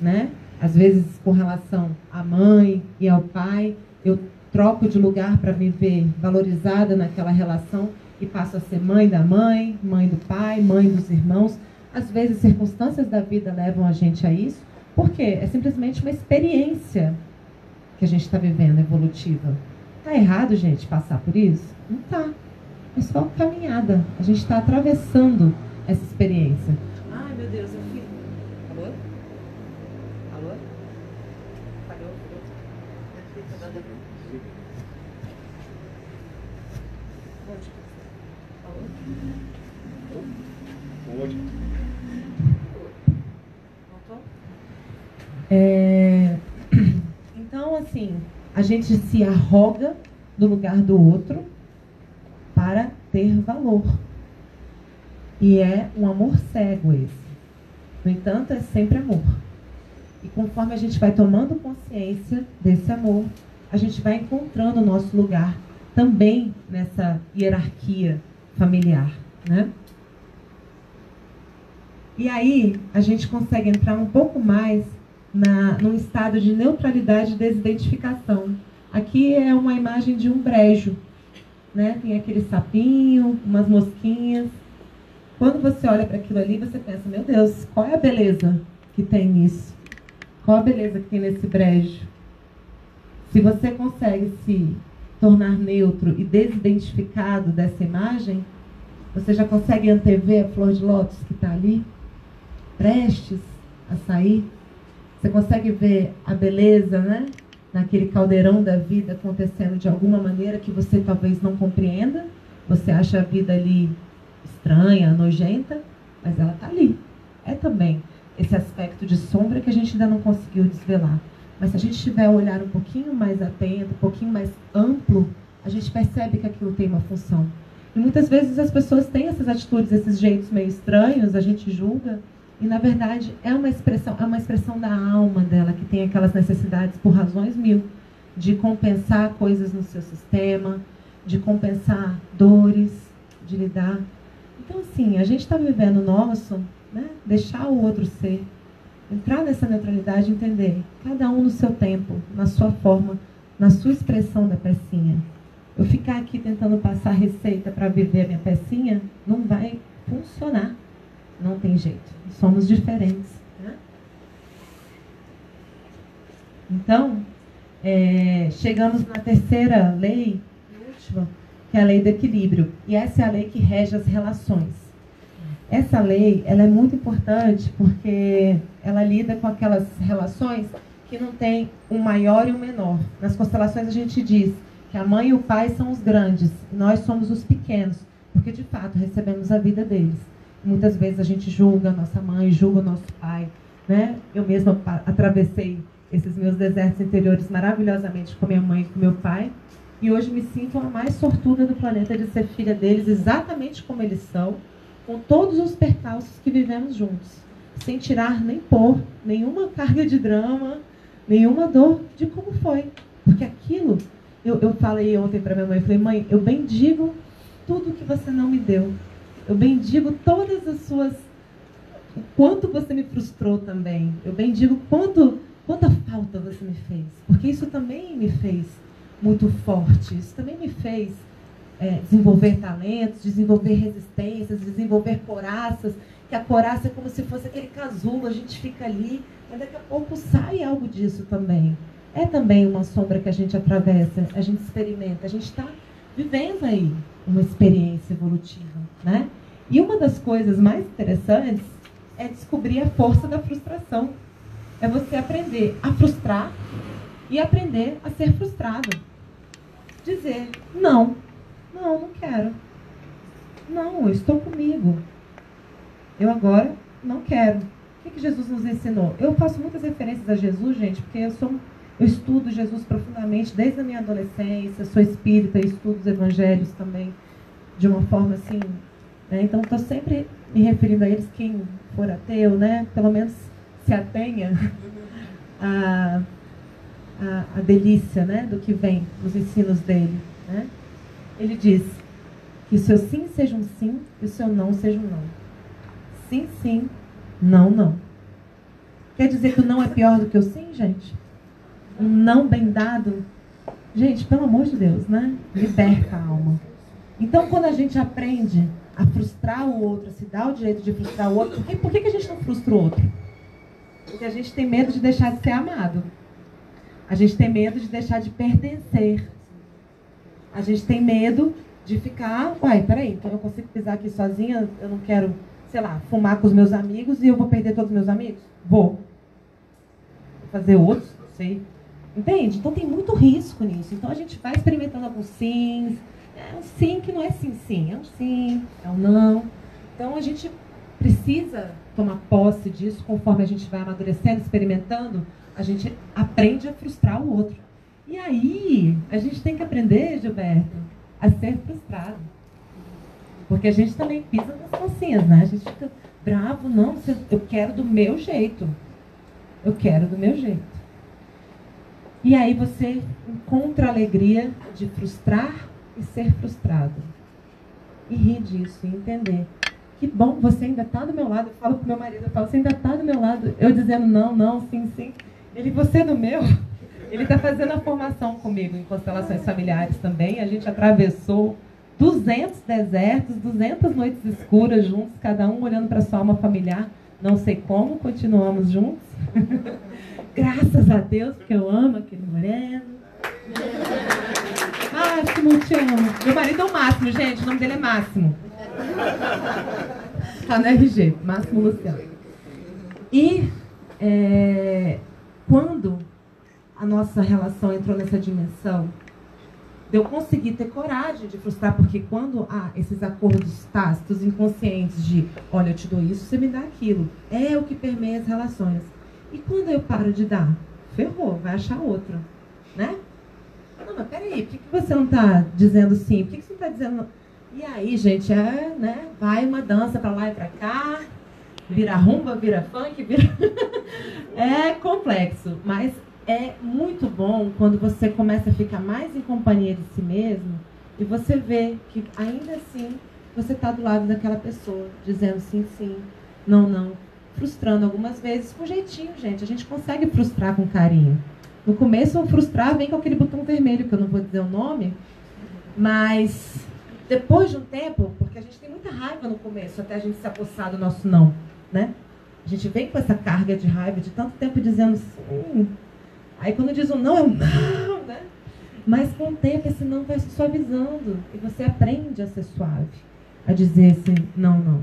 [SPEAKER 2] né? Às vezes, com relação à mãe e ao pai, eu troco de lugar para me ver valorizada naquela relação e passo a ser mãe da mãe, mãe do pai, mãe dos irmãos. Às vezes, circunstâncias da vida levam a gente a isso, porque é simplesmente uma experiência que a gente está vivendo, evolutiva. Está errado, gente, passar por isso? Não está. É só caminhada. A gente está atravessando essa experiência. Ai, meu Deus, eu fui... Alô? Alô? Falhou? Onde? Então, assim, a gente se arroga do lugar do outro para ter valor. E é um amor cego esse. No entanto, é sempre amor. E conforme a gente vai tomando consciência desse amor, a gente vai encontrando o nosso lugar também nessa hierarquia familiar, né? E aí, a gente consegue entrar um pouco mais num estado de neutralidade e desidentificação. Aqui é uma imagem de um brejo, né? Tem aquele sapinho, umas mosquinhas. Quando você olha para aquilo ali, você pensa, meu Deus, qual é a beleza que tem nisso? Qual a beleza que tem nesse brejo? Se você consegue se tornar neutro e desidentificado dessa imagem, você já consegue antever a flor de lótus que está ali, prestes a sair. Você consegue ver a beleza, né? Naquele caldeirão da vida acontecendo de alguma maneira que você talvez não compreenda. Você acha a vida ali estranha, nojenta, mas ela está ali. É também esse aspecto de sombra que a gente ainda não conseguiu desvelar. Mas se a gente tiver um olhar um pouquinho mais atento, um pouquinho mais amplo, a gente percebe que aquilo tem uma função. E muitas vezes as pessoas têm essas atitudes, esses jeitos meio estranhos, a gente julga, e na verdade é uma expressão da alma dela, que tem aquelas necessidades por razões mil, de compensar coisas no seu sistema, de compensar dores, de lidar. Então assim, a gente está vivendo o nosso, né? Deixar o outro ser, entrar nessa neutralidade, entender, cada um no seu tempo, na sua forma, na sua expressão da pecinha. Eu ficar aqui tentando passar receita para viver a minha pecinha, não vai funcionar. Não tem jeito. Somos diferentes. Né? Então, chegamos na terceira lei, última, que é a lei do equilíbrio. E essa é a lei que rege as relações. Essa lei, ela é muito importante porque ela lida com aquelas relações que não tem um maior e um menor. Nas constelações a gente diz que a mãe e o pai são os grandes, e nós somos os pequenos, porque de fato recebemos a vida deles. Muitas vezes a gente julga a nossa mãe, julga o nosso pai. Né? Eu mesma atravessei esses meus desertos interiores maravilhosamente com minha mãe e com meu pai, e hoje me sinto a mais sortuda do planeta de ser filha deles exatamente como eles são, com todos os percalços que vivemos juntos, sem tirar nem pôr nenhuma carga de drama, nenhuma dor de como foi. Porque aquilo, eu falei ontem para minha mãe, eu falei, mãe, eu bendigo tudo que você não me deu. Eu bendigo todas as suas... O quanto você me frustrou também. Eu bendigo quanta falta você me fez. Porque isso também me fez muito forte. Isso também me fez desenvolver talentos, desenvolver resistências, desenvolver coraças. Que a coraça é como se fosse aquele casulo, a gente fica ali, mas daqui a pouco sai algo disso também. É também uma sombra que a gente atravessa, a gente experimenta, a gente está vivendo aí uma experiência evolutiva, né? E uma das coisas mais interessantes é descobrir a força da frustração. É você aprender a frustrar e aprender a ser frustrado. Dizer, não quero. Não, eu estou comigo. Eu agora não quero. O que Jesus nos ensinou? Eu faço muitas referências a Jesus, gente, porque eu estudo Jesus profundamente desde a minha adolescência, sou espírita e estudo os evangelhos também de uma forma assim, né? Então estou sempre me referindo a eles, quem for ateu, né? Pelo menos se atenha à delícia, né? Do que vem nos ensinos dele, né? Ele diz que o seu sim seja um sim e o seu não seja um não. Sim, sim, não, não. Quer dizer que o não é pior do que o sim, gente? Um não bem dado, gente, pelo amor de Deus, né? Liberta a alma. Então, quando a gente aprende a frustrar o outro, a se dar o direito de frustrar o outro, por que a gente não frustra o outro? Porque a gente tem medo de deixar de ser amado. A gente tem medo de deixar de pertencer. A gente tem medo de ficar, peraí, então eu consigo pisar aqui sozinha, eu não quero, sei lá, fumar com os meus amigos e eu vou perder todos os meus amigos? Vou fazer outros, não sei. Entende? Então tem muito risco nisso. Então a gente vai experimentando alguns sims. É um sim que não é sim, sim. É um sim, é um não. Então a gente precisa tomar posse disso conforme a gente vai amadurecendo, experimentando. A gente aprende a frustrar o outro. E aí, a gente tem que aprender, Gilberto, a ser frustrado. Porque a gente também pisa nas calcinhas, né? A gente fica bravo, não, eu quero do meu jeito. Eu quero do meu jeito. E aí você encontra a alegria de frustrar e ser frustrado. E rir disso, e entender. Que bom, você ainda está do meu lado. Eu falo pro meu marido, você ainda está do meu lado. Eu dizendo não, não, sim, sim. Ele, você do meu. Ele está fazendo a formação comigo em constelações familiares também. A gente atravessou 200 desertos, 200 noites escuras juntos, cada um olhando para sua alma familiar. Não sei como, continuamos juntos. Graças a Deus, porque eu amo aquele moreno. Máximo, te amo. Meu marido é o Máximo, gente, o nome dele é Máximo. Tá no RG, Máximo Luciano. E quando a nossa relação entrou nessa dimensão, eu consegui ter coragem de frustrar, porque quando há esses acordos tácitos, inconscientes de, olha, eu te dou isso, você me dá aquilo, é o que permeia as relações. E quando eu paro de dar, ferrou, vai achar outro, né? Não, mas peraí, por que você não está dizendo sim? Por que você não está dizendo não? E aí, gente, né? Vai uma dança para lá e para cá, vira rumba, vira funk, vira... É complexo, mas é muito bom quando você começa a ficar mais em companhia de si mesmo e você vê que ainda assim você está do lado daquela pessoa, dizendo sim, sim, não, não, frustrando algumas vezes com jeitinho, gente. A gente consegue frustrar com carinho. No começo, o frustrar vem com aquele botão vermelho, que eu não vou dizer o nome, mas depois de um tempo, porque a gente tem muita raiva no começo, até a gente se apossar do nosso não, né? A gente vem com essa carga de raiva de tanto tempo dizendo sim. Aí quando diz um não, é um não, né? Mas com o tempo esse não vai se suavizando e você aprende a ser suave, a dizer esse não, não.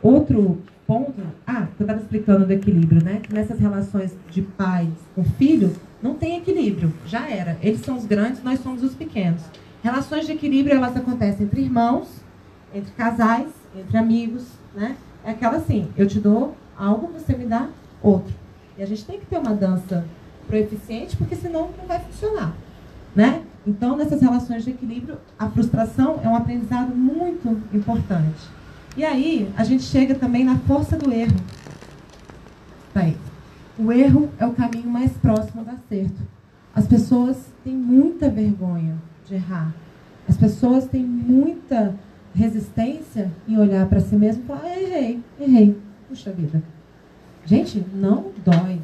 [SPEAKER 2] Outro ponto, que eu estava explicando do equilíbrio, né? Que nessas relações de pai com filho, não tem equilíbrio, já era. Eles são os grandes, nós somos os pequenos. Relações de equilíbrio, elas acontecem entre irmãos, entre casais, entre amigos, né? É aquela assim, eu te dou algo, você me dá outro. E a gente tem que ter uma dança proeficiente, porque senão não vai funcionar, né? Então, nessas relações de equilíbrio, a frustração é um aprendizado muito importante. E aí, a gente chega também na força do erro. Bem, o erro é o caminho mais próximo do acerto. As pessoas têm muita vergonha de errar. As pessoas têm muita resistência em olhar para si mesmo e falar, errei, puxa vida. Gente, não dói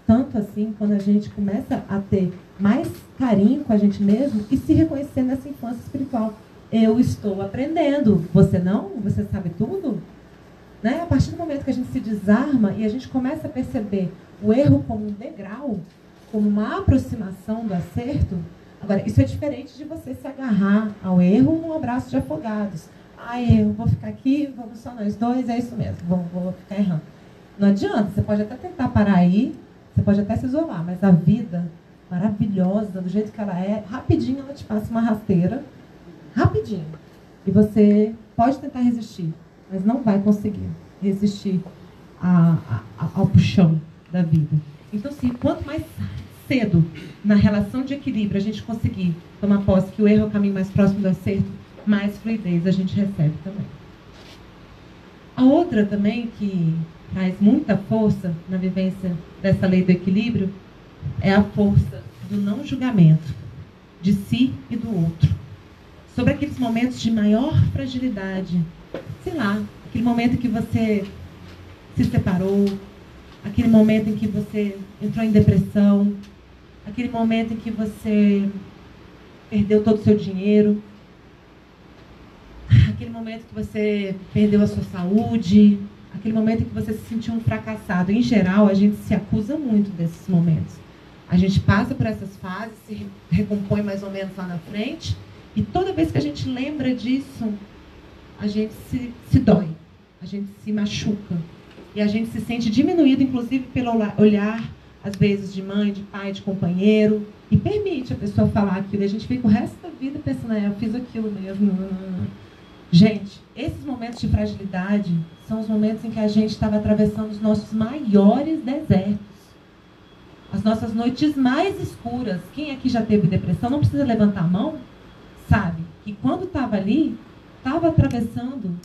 [SPEAKER 2] tanto assim quando a gente começa a ter mais carinho com a gente mesmo e se reconhecer nessa infância espiritual. Eu estou aprendendo. Você não? Você sabe tudo? Né? A partir do momento que a gente se desarma e a gente começa a perceber o erro como um degrau, como uma aproximação do acerto. Agora, isso é diferente de você se agarrar ao erro num abraço de afogados. Eu vou ficar aqui, vamos só nós dois, é isso mesmo, vou ficar errando. Não adianta, você pode até tentar parar aí, você pode até se isolar, mas a vida maravilhosa, do jeito que ela é, rapidinho ela te passa uma rasteira, rapidinho. E você pode tentar resistir, mas não vai conseguir resistir ao puxão da vida. Então, assim, quanto mais cedo na relação de equilíbrio a gente conseguir tomar posse que o erro é o caminho mais próximo do acerto, mais fluidez a gente recebe também. A outra também que traz muita força na vivência dessa lei do equilíbrio é a força do não julgamento de si e do outro. Sobre aqueles momentos de maior fragilidade, sei lá, aquele momento em que você se separou, aquele momento em que você entrou em depressão, aquele momento em que você perdeu todo o seu dinheiro, aquele momento que você perdeu a sua saúde, aquele momento em que você se sentiu um fracassado. Em geral, a gente se acusa muito desses momentos. A gente passa por essas fases, se recompõe mais ou menos lá na frente, e toda vez que a gente lembra disso, a gente se dói, a gente se machuca. E a gente se sente diminuído, inclusive, pelo olhar, às vezes, de mãe, de pai, de companheiro, e permite a pessoa falar aquilo. E a gente fica o resto da vida pensando, eu fiz aquilo mesmo. Gente, esses momentos de fragilidade são os momentos em que a gente estava atravessando os nossos maiores desertos. As nossas noites mais escuras. Quem aqui já teve depressão, não precisa levantar a mão, sabe que quando estava ali, estava atravessando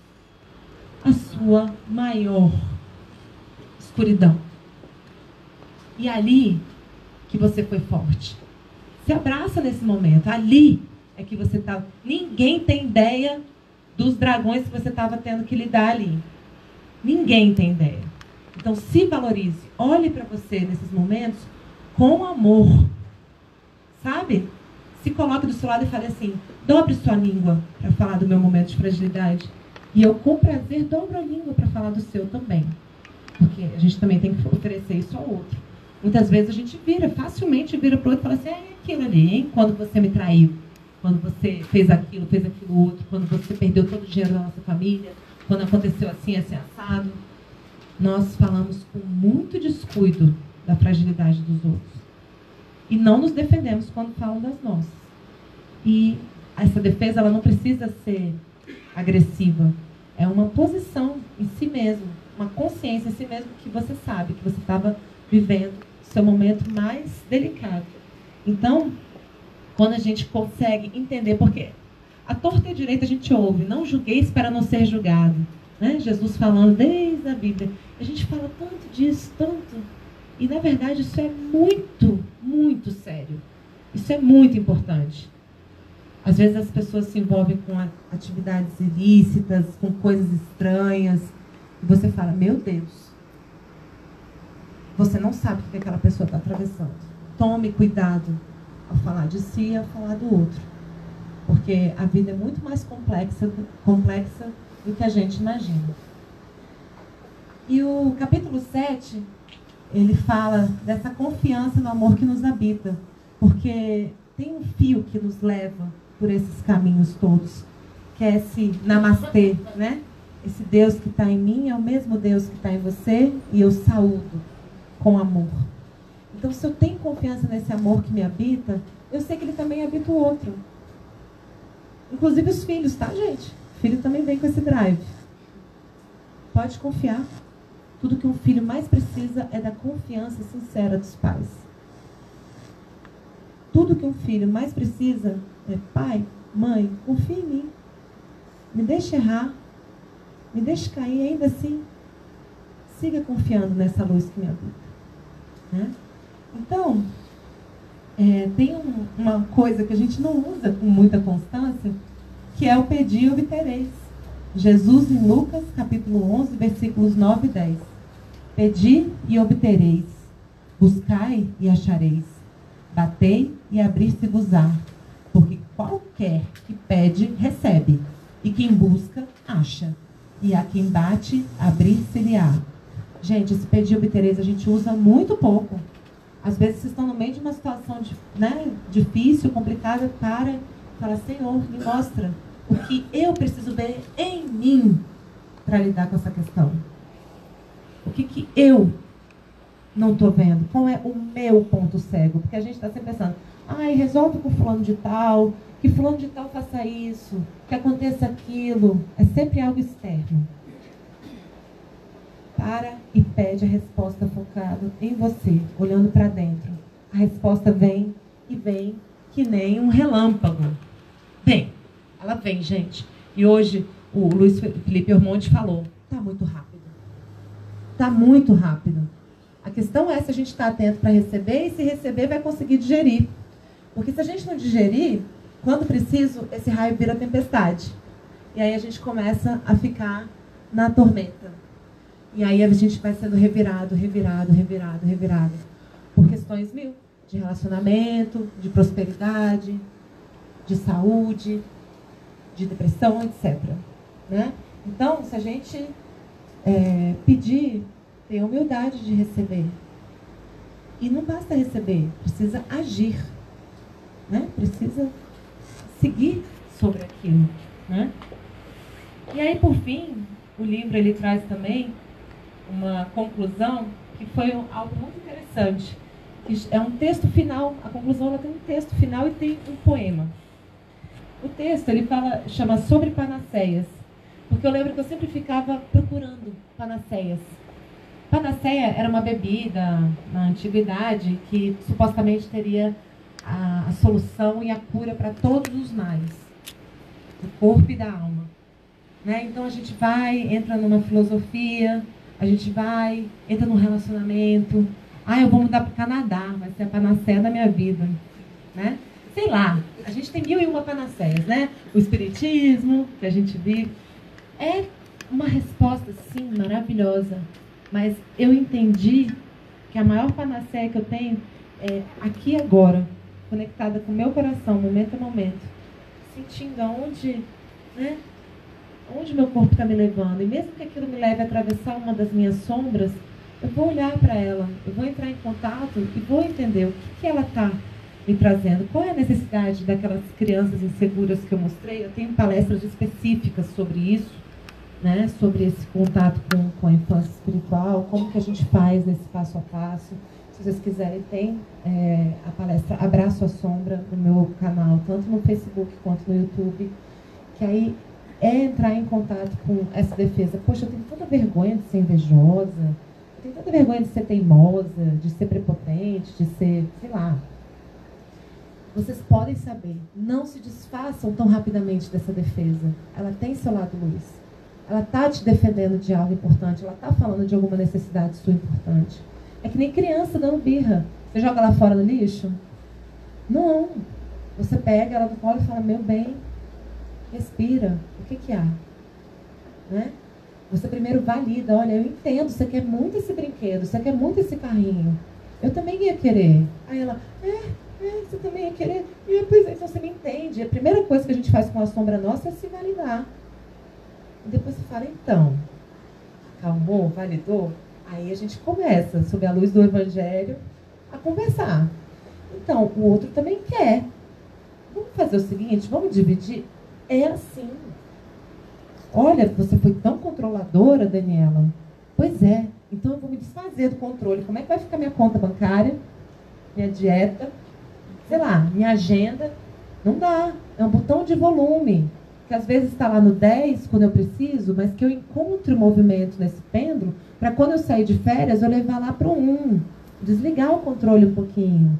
[SPEAKER 2] a sua maior escuridão. E ali que você foi forte. Se abraça nesse momento. Ali é que você estava. Ninguém tem ideia dos dragões que você estava tendo que lidar ali. Ninguém tem ideia. Então, se valorize. Olhe para você nesses momentos com amor. Sabe? se coloque do seu lado e fale assim, dobre sua língua para falar do meu momento de fragilidade. E eu, com prazer, dobro a língua para falar do seu também. Porque a gente também tem que oferecer isso ao outro. Muitas vezes a gente facilmente vira para o outro e fala assim, é aquilo ali, hein? Quando você me traiu, quando você fez aquilo outro, quando você perdeu todo o dinheiro da nossa família, quando aconteceu assim, assim, assado. Nós falamos com muito descuido da fragilidade dos outros. E não nos defendemos quando falam das nossas. E essa defesa, ela não precisa ser agressiva. É uma posição em si mesmo, uma consciência em si mesmo que você sabe, que você estava vivendo o seu momento mais delicado. Então, quando a gente consegue entender, porque a torta e a direita a gente ouve, não julgueis para não ser julgado. Né? Jesus falando desde a Bíblia. A gente fala tanto disso, tanto. E, na verdade, isso é muito, muito sério. Isso é muito importante. Às vezes as pessoas se envolvem com atividades ilícitas, com coisas estranhas. E você fala, meu Deus, você não sabe o que aquela pessoa está atravessando. Tome cuidado ao falar de si e ao falar do outro. Porque a vida é muito mais complexa do que a gente imagina. E o capítulo 7, ele fala dessa confiança no amor que nos habita. Porque tem um fio que nos leva por esses caminhos todos, que é esse namastê, né? Esse Deus que está em mim é o mesmo Deus que está em você e eu saúdo com amor. Então, se eu tenho confiança nesse amor que me habita, eu sei que ele também habita o outro. Inclusive os filhos, tá, gente? O filho também vem com esse drive. Pode confiar. Tudo que um filho mais precisa é da confiança sincera dos pais. Tudo que um filho mais precisa é, pai, mãe, confia em mim. Me deixe errar. Me deixe cair, ainda assim, siga confiando nessa luz que me habita. Né? Então, tem uma coisa que a gente não usa com muita constância, que é o pedir e obtereis. Jesus em Lucas, capítulo 11, versículos 9 e 10. Pedi e obtereis, buscai e achareis, batei e abrir-se-vos-á, porque qualquer que pede, recebe, e quem busca, acha, e a quem bate, abrir-se-lhe-á. Gente, esse pedir e obtereis a gente usa muito pouco. Às vezes vocês estão no meio de uma situação difícil, complicada, para e fala, Senhor, me mostra o que eu preciso ver em mim para lidar com essa questão. O que eu não estou vendo? Qual é o meu ponto cego? Porque a gente está sempre pensando, resolve com fulano de tal, que fulano de tal faça isso, que aconteça aquilo. É sempre algo externo. Para e pede a resposta focada em você, olhando para dentro. A resposta vem e vem que nem um relâmpago. Vem, ela vem, gente. E hoje o Luiz Felipe Ormonde falou, está muito rápido. Está muito rápido. A questão é se a gente está atento para receber e se receber vai conseguir digerir. Porque se a gente não digerir, quando preciso, esse raio vira tempestade. E aí a gente começa a ficar na tormenta. E aí a gente vai sendo revirado. Por questões mil. De relacionamento, de prosperidade, de saúde, de depressão, etc. Né? Então, se a gente pedir, ter humildade de receber. E não basta receber, precisa agir. Né? Precisa seguir sobre aquilo. Né? E aí, por fim, o livro ele traz também uma conclusão que foi algo muito interessante. É um texto final, a conclusão ela tem um texto final e tem um poema. O texto ele chama Sobre Panaceias, porque eu lembro que eu sempre ficava procurando panaceias. Panaceia era uma bebida na antiguidade que supostamente teria a solução e a cura para todos os males, do corpo e da alma. Né? Então a gente entra numa filosofia, a gente entra num relacionamento. Eu vou mudar para o Canadá, vai ser a panaceia da minha vida. Né? Sei lá, a gente tem 1001 panaceias, né? O espiritismo, que a gente vive. É uma resposta, sim, maravilhosa. Mas eu entendi que a maior panaceia que eu tenho é aqui e agora. conectada com o meu coração, momento a momento, sentindo aonde, né, onde meu corpo está me levando. E mesmo que aquilo me leve a atravessar uma das minhas sombras, eu vou olhar para ela, eu vou entrar em contato e vou entender o que ela está me trazendo. Qual é a necessidade daquelas crianças inseguras que eu mostrei? Eu tenho palestras específicas sobre isso, né? Sobre esse contato com a infância espiritual, como que a gente faz nesse passo a passo. Se vocês quiserem, tem a palestra Abraço à Sombra no meu canal, tanto no Facebook quanto no YouTube, que aí é entrar em contato com essa defesa. Poxa, eu tenho tanta vergonha de ser invejosa, eu tenho tanta vergonha de ser teimosa, de ser prepotente, de ser, sei lá. Vocês podem saber, não se desfaçam tão rapidamente dessa defesa. Ela tem seu lado luz. Ela está te defendendo de algo importante, ela está falando de alguma necessidade sua importante. É que nem criança dando birra. Você joga ela fora no lixo? Não. Você pega ela no colo e fala, meu bem, respira. O que há? Né? Você primeiro valida, olha, eu entendo, você quer muito esse brinquedo, você quer muito esse carrinho. Eu também ia querer. Aí ela, você também ia querer? E depois, então você me entende. A primeira coisa que a gente faz com a sombra nossa é se validar. E depois você fala, então, acalmou, validou? Aí a gente começa, sob a luz do Evangelho, a conversar. Então, o outro também quer. Vamos fazer o seguinte, vamos dividir? É assim. Olha, você foi tão controladora, Daniela. Pois é, então eu vou me desfazer do controle. Como é que vai ficar minha conta bancária, minha dieta, sei lá, minha agenda? Não dá, é um botão de volume, que às vezes está lá no 10, quando eu preciso, mas que eu encontre o movimento nesse pêndulo, para quando eu sair de férias, eu levar lá para o 1, desligar o controle um pouquinho.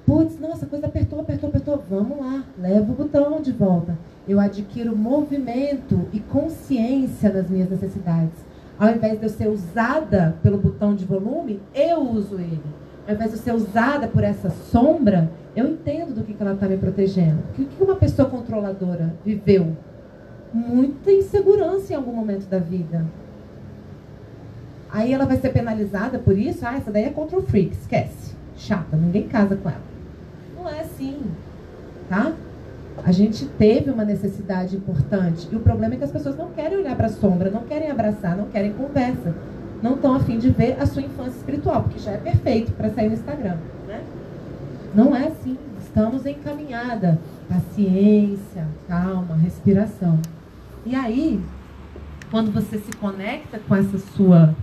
[SPEAKER 2] Putz, nossa, a coisa apertou. Vamos lá, leva o botão de volta. Eu adquiro movimento e consciência das minhas necessidades. Ao invés de eu ser usada pelo botão de volume, eu uso ele. Ao invés de eu ser usada por essa sombra, eu entendo do que ela está me protegendo. O que uma pessoa controladora viveu? Muita insegurança em algum momento da vida. Aí ela vai ser penalizada por isso? Ah, essa daí é control freak, esquece. Chata, ninguém casa com ela. Não é assim, tá? A gente teve uma necessidade importante. E o problema é que as pessoas não querem olhar para a sombra, não querem abraçar, não querem conversa. Não estão a fim de ver a sua infância espiritual, porque já é perfeito para sair no Instagram, né? Não é assim. Estamos em caminhada. Paciência, calma, respiração. E aí, quando você se conecta com essa sua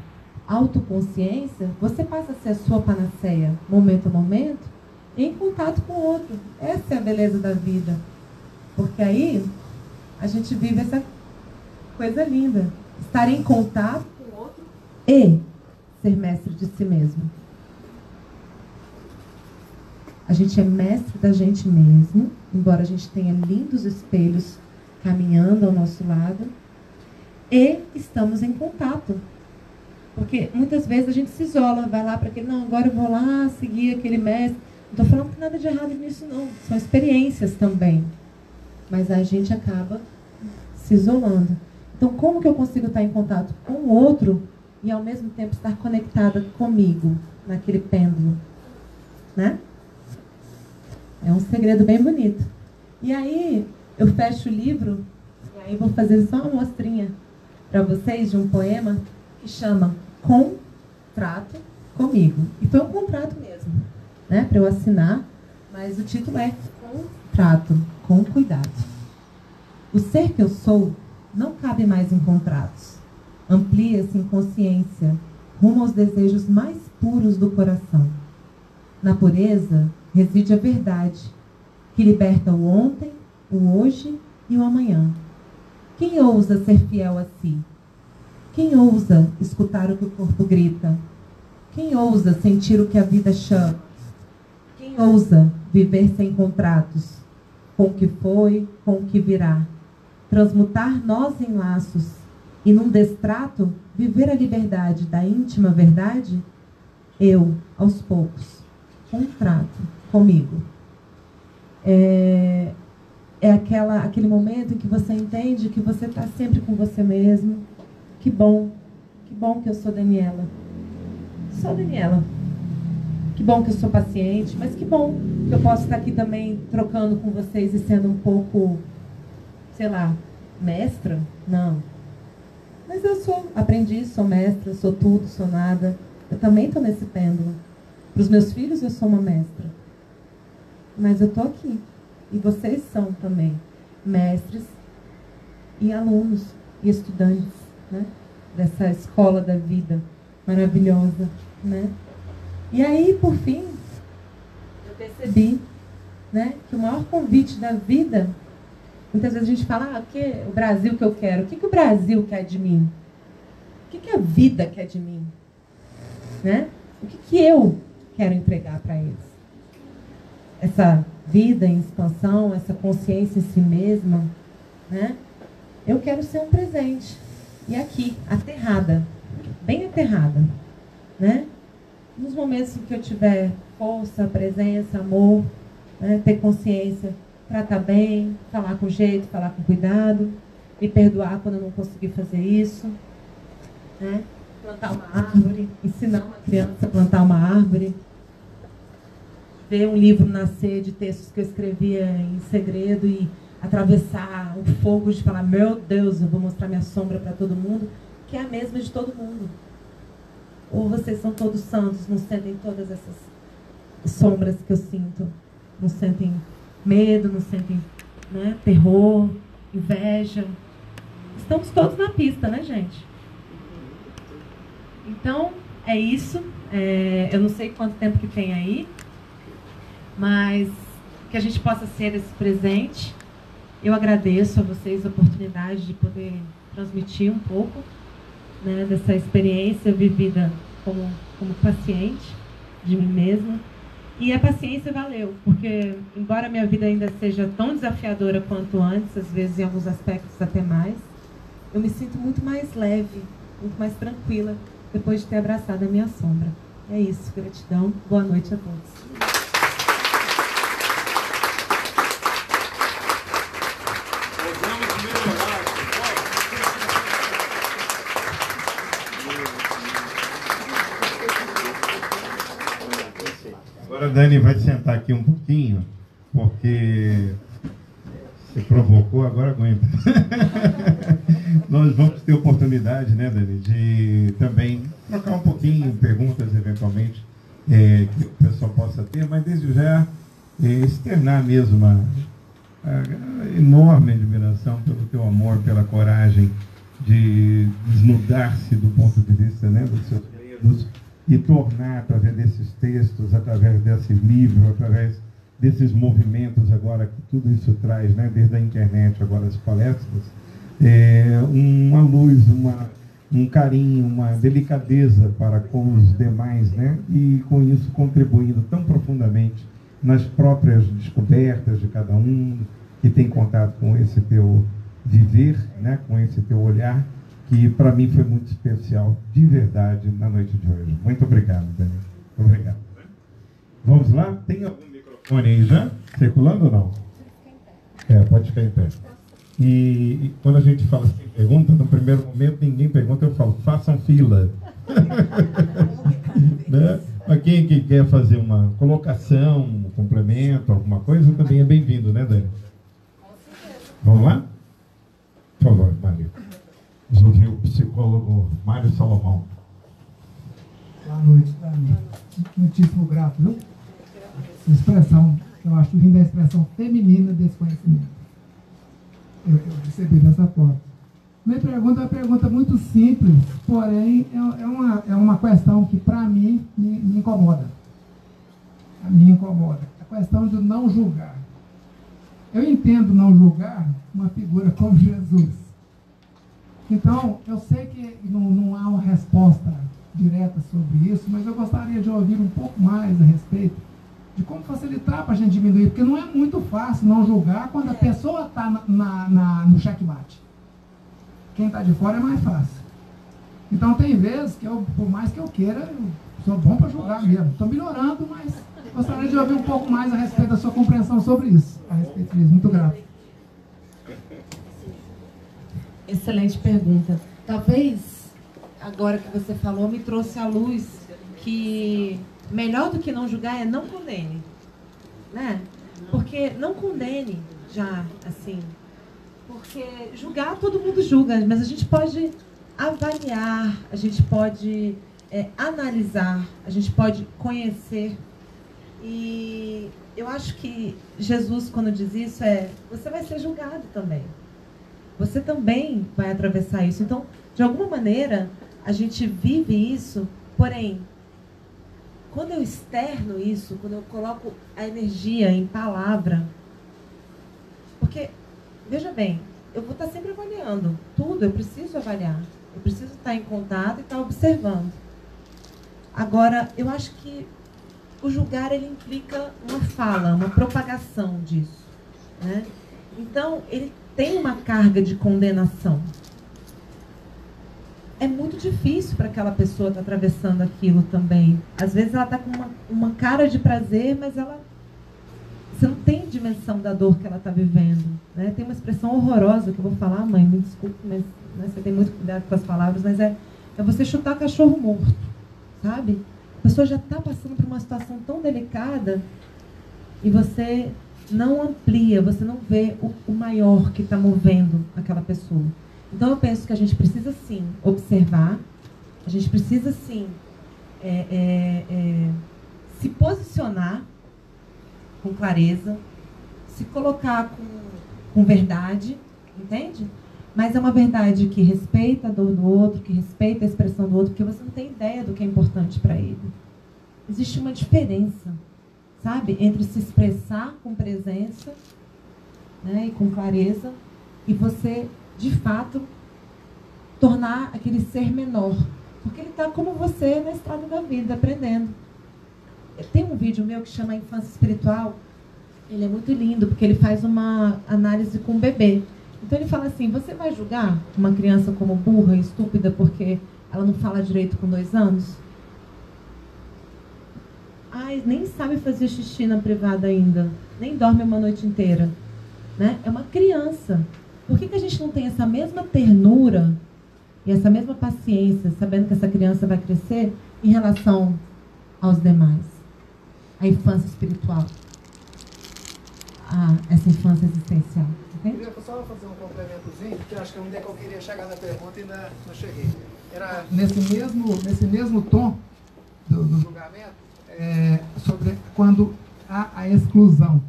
[SPEAKER 2] autoconsciência, você passa a ser a sua panaceia, momento a momento, em contato com o outro. Essa é a beleza da vida. Porque aí, a gente vive essa coisa linda. Estar em contato com o outro e ser mestre de si mesmo. A gente é mestre da gente mesmo, embora a gente tenha lindos espelhos caminhando ao nosso lado, e estamos em contato. Porque muitas vezes a gente se isola, vai lá para aquele, não, agora eu vou lá seguir aquele mestre. Não estou falando que nada de errado nisso, não. São experiências também. Mas a gente acaba se isolando. Então, como que eu consigo estar em contato com o outro e, ao mesmo tempo, estar conectada comigo, naquele pêndulo? Né? É um segredo bem bonito. E aí, eu fecho o livro, e aí vou fazer só uma mostrinha para vocês de um poema que chama Contrato Comigo. E foi um contrato mesmo, né, para eu assinar, mas o título é Contrato com Cuidado. O ser que eu sou não cabe mais em contratos. Amplia-se em consciência, rumo aos desejos mais puros do coração. Na pureza reside a verdade, que liberta o ontem, o hoje e o amanhã. Quem ousa ser fiel a si? Quem ousa escutar o que o corpo grita? Quem ousa sentir o que a vida chama? Quem ousa viver sem contratos? Com o que foi, com o que virá? Transmutar nós em laços e num destrato viver a liberdade da íntima verdade? Eu, aos poucos, contrato comigo. É aquele momento em que você entende que você está sempre com você mesmo. Que bom que eu sou Daniela. Sou Daniela. Que bom que eu sou paciente, mas que bom que eu posso estar aqui também trocando com vocês e sendo um pouco, sei lá, mestra? Não. Mas eu sou aprendiz, sou mestra, sou tudo, sou nada. Eu também estou nesse pêndulo. Para os meus filhos eu sou uma mestra. Mas eu estou aqui. E vocês são também mestres e alunos e estudantes, né? Dessa escola da vida maravilhosa, né? E aí, por fim, eu percebi, né, que o maior convite da vida, muitas vezes a gente fala, o Brasil que eu quero, o que o Brasil quer de mim? O que a vida quer de mim? Né? O que eu quero entregar para eles? Essa vida em expansão, essa consciência em si mesma, né? Eu quero ser um presente. E aqui, aterrada, bem aterrada, né? Nos momentos em que eu tiver força, presença, amor, né? Ter consciência, tratar bem, falar com jeito, falar com cuidado, me perdoar quando eu não conseguir fazer isso, né? Plantar uma árvore, ensinar uma criança a plantar uma árvore, ver um livro nascer de textos que eu escrevia em segredo e atravessar o fogo de falar, meu Deus, eu vou mostrar minha sombra para todo mundo, que é a mesma de todo mundo. Ou vocês são todos santos, não sentem todas essas sombras que eu sinto, não sentem medo, não sentem, né, terror, inveja. Estamos todos na pista, né, gente? Então, é isso. Eu não sei quanto tempo que tem aí, mas que a gente possa ser esse presente. Eu agradeço a vocês a oportunidade de poder transmitir um pouco, né, dessa experiência vivida como paciente de mim mesma. E a paciência valeu, porque embora a minha vida ainda seja tão desafiadora quanto antes, às vezes em alguns aspectos até mais, eu me sinto muito mais leve, muito mais tranquila depois de ter abraçado a minha sombra. É isso, gratidão, boa noite a todos.
[SPEAKER 1] Agora a Dani vai sentar aqui um pouquinho, porque você provocou, agora aguenta. Nós vamos ter oportunidade, né, Dani, de também trocar um pouquinho, perguntas eventualmente, que o pessoal possa ter, mas desde já externar mesmo a enorme admiração pelo teu amor, pela coragem de desnudar-se do ponto de vista, né, dos seus medos, e tornar, através desses textos, através desse livro, através desses movimentos agora que tudo isso traz, né, desde a internet, agora as palestras, uma luz, um carinho, uma delicadeza para com os demais, né, e com isso contribuindo tão profundamente nas próprias descobertas de cada um que tem contato com esse teu viver, né, com esse teu olhar, que para mim foi muito especial, de verdade, na noite de hoje. Muito obrigado, Daniel. Obrigado. Vamos lá? Tem algum microfone aí já? Circulando ou não? Pode ficar em pé. E quando a gente fala assim, pergunta, no primeiro momento ninguém pergunta, eu falo, façam fila. Né? Para quem que quer fazer uma colocação, um complemento, alguma coisa, também é bem-vindo, né, Dani? Vamos lá? Por favor, Mário. Vamos ouvir o psicólogo Mário Salomão.
[SPEAKER 5] Boa noite, Dani. Muitíssimo grato, viu? Expressão, eu acho linda a expressão feminina desse conhecimento. Eu recebi dessa forma. Minha pergunta é uma pergunta muito simples, porém é uma questão que para mim me incomoda. Me incomoda. A questão de não julgar. Eu entendo não julgar uma figura como Jesus. Então, eu sei que não há uma resposta direta sobre isso, mas eu gostaria de ouvir um pouco mais a respeito de como facilitar para a gente diminuir, porque não é muito fácil não julgar quando a pessoa está no checkmate. Quem está de fora é mais fácil. Então, tem vezes que eu, por mais que eu queira, eu sou bom para julgar mesmo. Estou melhorando, mas gostaria de ouvir um pouco mais a respeito da sua compreensão sobre isso. A respeito disso. Muito grato.
[SPEAKER 2] Excelente pergunta. Talvez, agora que você falou, me trouxe à luz que melhor do que não julgar é não condene, né? Porque não condene já, assim, porque julgar todo mundo julga, mas a gente pode avaliar, a gente pode analisar, a gente pode conhecer. E eu acho que Jesus, quando diz isso, você vai ser julgado também. Você também vai atravessar isso. Então, de alguma maneira, a gente vive isso, porém, quando eu externo isso, quando eu coloco a energia em palavra, porque, veja bem, eu vou estar sempre avaliando tudo, eu preciso avaliar, eu preciso estar em contato e estar observando. Agora, eu acho que o julgar, ele implica uma fala, uma propagação disso, né? Então, ele tem uma carga de condenação. É muito difícil para aquela pessoa estar atravessando aquilo também. Às vezes ela está com uma cara de prazer, mas você não tem dimensão da dor que ela está vivendo, né? Tem uma expressão horrorosa que eu vou falar, mãe, me desculpe, mas né, você tem muito cuidado com as palavras, mas é você chutar cachorro morto, sabe? A pessoa já está passando por uma situação tão delicada e você não amplia, você não vê o maior que está movendo aquela pessoa. Então, eu penso que a gente precisa, sim, observar, a gente precisa, sim, se posicionar com clareza, se colocar com verdade, entende? Mas é uma verdade que respeita a dor do outro, que respeita a expressão do outro, porque você não tem ideia do que é importante para ele. Existe uma diferença, sabe, entre se expressar com presença, né, e com clareza, e você, de fato, tornar aquele ser menor. Porque ele está como você na estrada da vida, aprendendo. Tem um vídeo meu que chama Infância Espiritual. Ele é muito lindo, porque ele faz uma análise com o bebê. Então ele fala assim, você vai julgar uma criança como burra e estúpida porque ela não fala direito com 2 anos? Ai, nem sabe fazer xixi na privada ainda. Nem dorme uma noite inteira. Né? É uma criança. Por que a gente não tem essa mesma ternura e essa mesma paciência, sabendo que essa criança vai crescer em relação aos demais? A infância espiritual. Essa infância existencial.
[SPEAKER 5] Eu queria só fazer um complementozinho, porque acho que onde é que eu queria chegar na pergunta e ainda não cheguei. Era nesse mesmo tom do julgamento, sobre quando há a exclusão.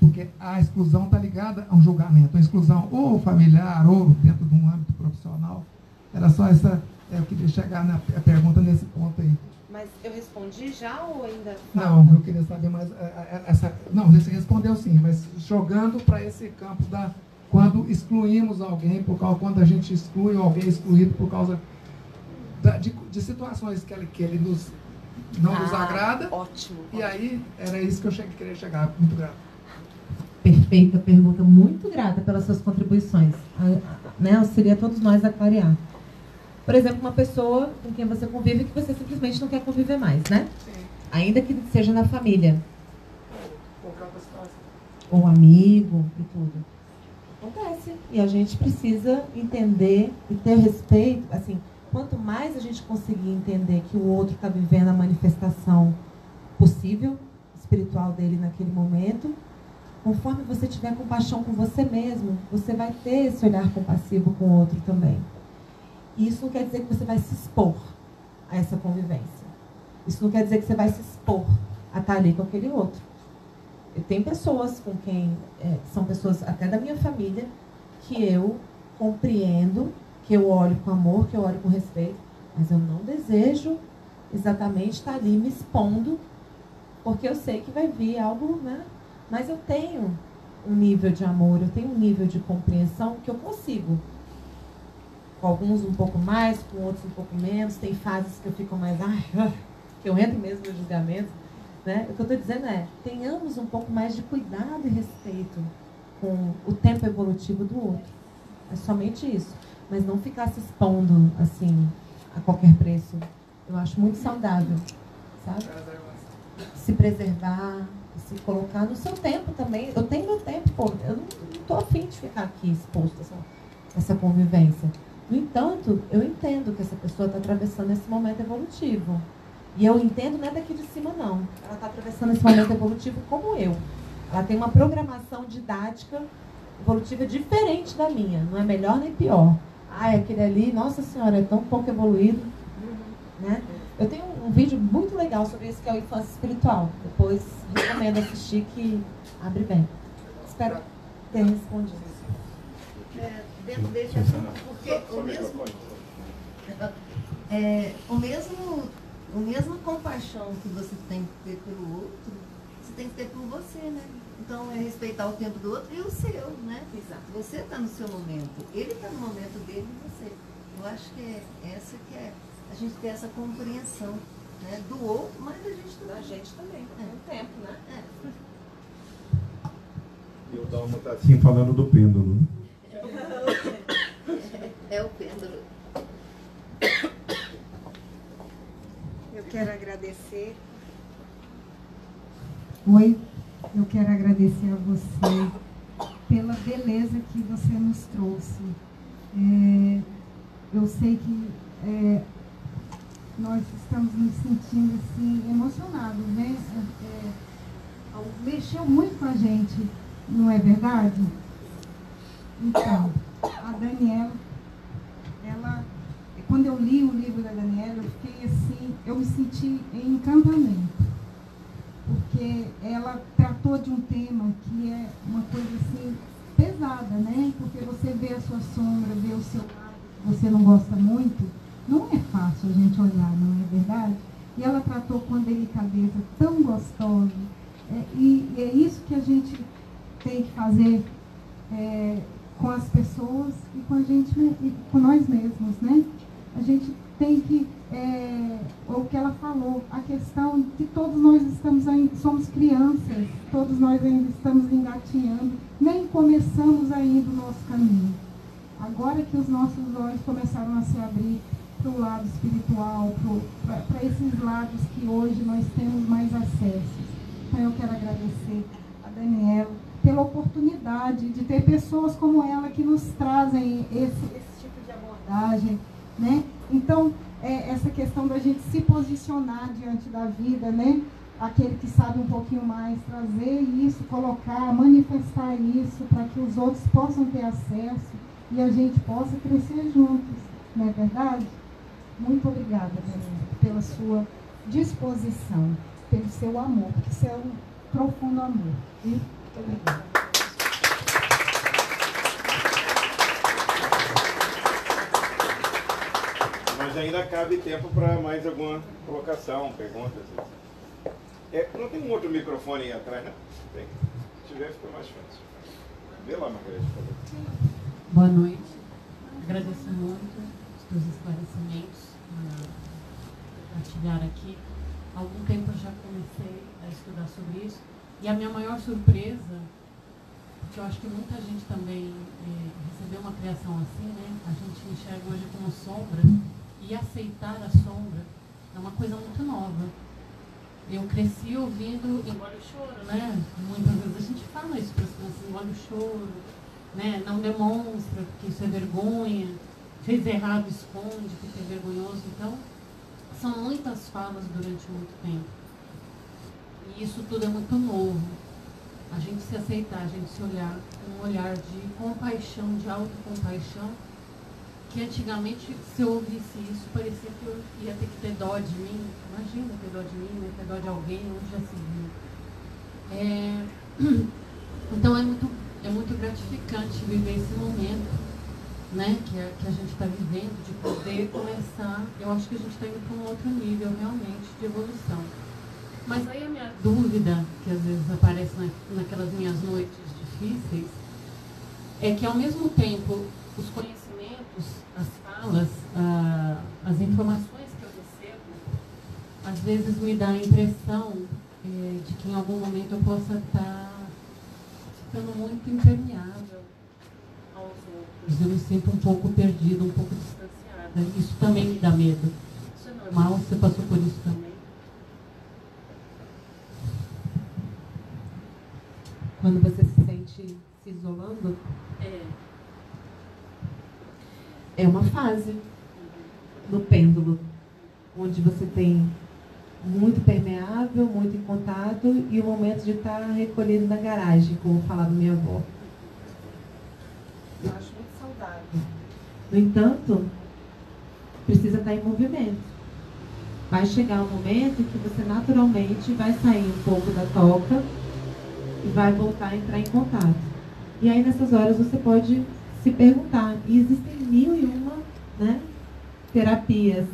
[SPEAKER 5] Porque a exclusão está ligada a um julgamento, a exclusão ou familiar ou dentro de um âmbito profissional. Era só essa, eu queria chegar na pergunta nesse ponto aí.
[SPEAKER 2] Mas eu respondi já ou ainda?
[SPEAKER 5] Não, eu queria saber mais não, você respondeu sim, mas jogando para esse campo quando excluímos alguém, quando a gente exclui alguém excluído por causa de situações que ele não nos agrada.
[SPEAKER 2] Ótimo.
[SPEAKER 5] E aí, era isso que eu queria chegar. Muito grato.
[SPEAKER 2] Perfeita pergunta, muito grata pelas suas contribuições. Né, auxilia todos nós a clarear. Por exemplo, uma pessoa com quem você convive que você simplesmente não quer conviver mais, né?
[SPEAKER 5] Sim.
[SPEAKER 2] Ainda que seja na família.
[SPEAKER 5] Qualquer outra situação.
[SPEAKER 2] Ou amigo e tudo. Acontece. E a gente precisa entender e ter respeito. Assim, quanto mais a gente conseguir entender que o outro está vivendo a manifestação possível, espiritual dele naquele momento, conforme você tiver compaixão com você mesmo, você vai ter esse olhar compassivo com o outro também. E isso não quer dizer que você vai se expor a essa convivência. Isso não quer dizer que você vai se expor a estar ali com aquele outro. Eu tenho pessoas com quem, são pessoas até da minha família, que eu compreendo, que eu olho com amor, que eu olho com respeito, mas eu não desejo exatamente estar ali me expondo, porque eu sei que vai vir algo, né? Mas eu tenho um nível de amor, eu tenho um nível de compreensão que eu consigo. Com alguns um pouco mais, com outros um pouco menos. Tem fases que eu fico mais... que eu entro mesmo no julgamento. Né? O que eu estou dizendo tenhamos um pouco mais de cuidado e respeito com o tempo evolutivo do outro. É somente isso. Mas não ficar se expondo, assim, a qualquer preço. Eu acho muito saudável, sabe? Se preservar, se colocar no seu tempo também. Eu tenho meu tempo, pô. Eu não estou afim de ficar aqui exposto a essa convivência. No entanto, eu entendo que essa pessoa está atravessando esse momento evolutivo. E eu entendo, não é daqui de cima, não. Ela está atravessando esse momento evolutivo como eu. Ela tem uma programação didática evolutiva diferente da minha. Não é melhor nem pior. Ah, aquele ali, nossa senhora, é tão pouco evoluído. Né? Eu tenho um vídeo muito legal sobre isso, que é o Infância Espiritual. Depois recomendo assistir, que abre bem. Espero ter respondido.
[SPEAKER 6] Dentro desse assunto, porque o mesmo compaixão que você tem que ter pelo outro, você tem que ter por você, né? Então é respeitar o tempo do outro e o seu, né?
[SPEAKER 2] Exato.
[SPEAKER 6] Você está no seu momento, ele está no momento dele e você. Eu acho que é essa que é a gente ter essa compreensão, né? Do outro, mas da gente também.
[SPEAKER 2] Da gente também, com o tempo, né?
[SPEAKER 1] Eu dou uma tá assim falando do pêndulo. Né?
[SPEAKER 6] É o pêndulo.
[SPEAKER 7] Eu quero agradecer.
[SPEAKER 8] Oi, eu quero agradecer a você pela beleza que você nos trouxe. Eu sei que nós estamos nos sentindo assim, emocionados, né? Mexeu muito com a gente, não é verdade? Então, a Daniela, quando eu li o livro da Daniela, eu fiquei assim, eu me senti em encantamento, porque ela tratou de um tema que é uma coisa assim, pesada, né? Porque você vê a sua sombra, vê o seu lado, que você não gosta muito, não é fácil a gente olhar, não é verdade? E ela tratou com uma delicadeza tão gostosa, e é isso que a gente tem que fazer com as pessoas e com a gente, e com nós mesmos, né? A gente tem que, o que ela falou, a questão que todos nós somos crianças, todos nós ainda estamos engatinhando, nem começamos ainda o nosso caminho. Agora que os nossos olhos começaram a se abrir para o lado espiritual, para esses lados que hoje nós temos mais acesso. Então eu quero agradecer a Daniela pela oportunidade de ter pessoas como ela que nos trazem esse tipo de abordagem, né? Então, essa questão da gente se posicionar diante da vida, né? Aquele que sabe um pouquinho mais, trazer isso, colocar, manifestar isso para que os outros possam ter acesso e a gente possa crescer juntos, não é verdade? Muito obrigada, Daniela, pela sua disposição, pelo seu amor, porque isso é um profundo amor. Viu? Muito obrigada.
[SPEAKER 3] Mas ainda cabe tempo para mais alguma colocação, perguntas. Não tem um outro microfone aí atrás, né? Tem. Se tiver, fica mais fácil. Vê lá, Margarete, por favor.
[SPEAKER 9] Boa noite. Agradeço muito os teus esclarecimentos a partilhar aqui. Há algum tempo eu já comecei a estudar sobre isso. E a minha maior surpresa, porque eu acho que muita gente também recebeu uma criação assim, né? A gente enxerga hoje como sombra, e aceitar a sombra é uma coisa muito nova. Eu cresci ouvindo engole o choro, né? Muitas vezes a gente fala isso para as crianças, engole o choro, né? Não demonstra, porque isso é vergonha, fez errado, esconde, porque é vergonhoso. Então, são muitas falas durante muito tempo. E isso tudo é muito novo. A gente se aceitar, a gente se olhar com um olhar de compaixão, de autocompaixão, que antigamente, se eu ouvisse isso, parecia que eu ia ter que ter dó de mim. Imagina ter dó de mim, né? Ter dó de alguém, onde já se viu. Então é muito gratificante viver esse momento, né? Que a gente está vivendo, de poder começar. Eu acho que a gente está indo para um outro nível realmente de evolução. Mas aí a minha dúvida, que às vezes aparece naquelas minhas noites difíceis, é que ao mesmo tempo os conhecimentos, as falas, as informações que eu recebo, às vezes me dá a impressão de que em algum momento eu possa estar ficando muito impermeável aos outros. Eu me sinto um pouco perdida, um pouco distanciada. Isso também me dá medo. Isso é normal? Você passou por isso também?
[SPEAKER 2] Quando você se sente se isolando? É uma fase do pêndulo, onde você tem muito permeável, muito em contato, e o momento de estar recolhido na garagem, como falava minha avó. Eu acho muito saudável. No entanto, precisa estar em movimento. Vai chegar um momento em que você naturalmente vai sair um pouco da toca e vai voltar a entrar em contato. E aí nessas horas você pode se perguntar, e existem 1001, né, terapias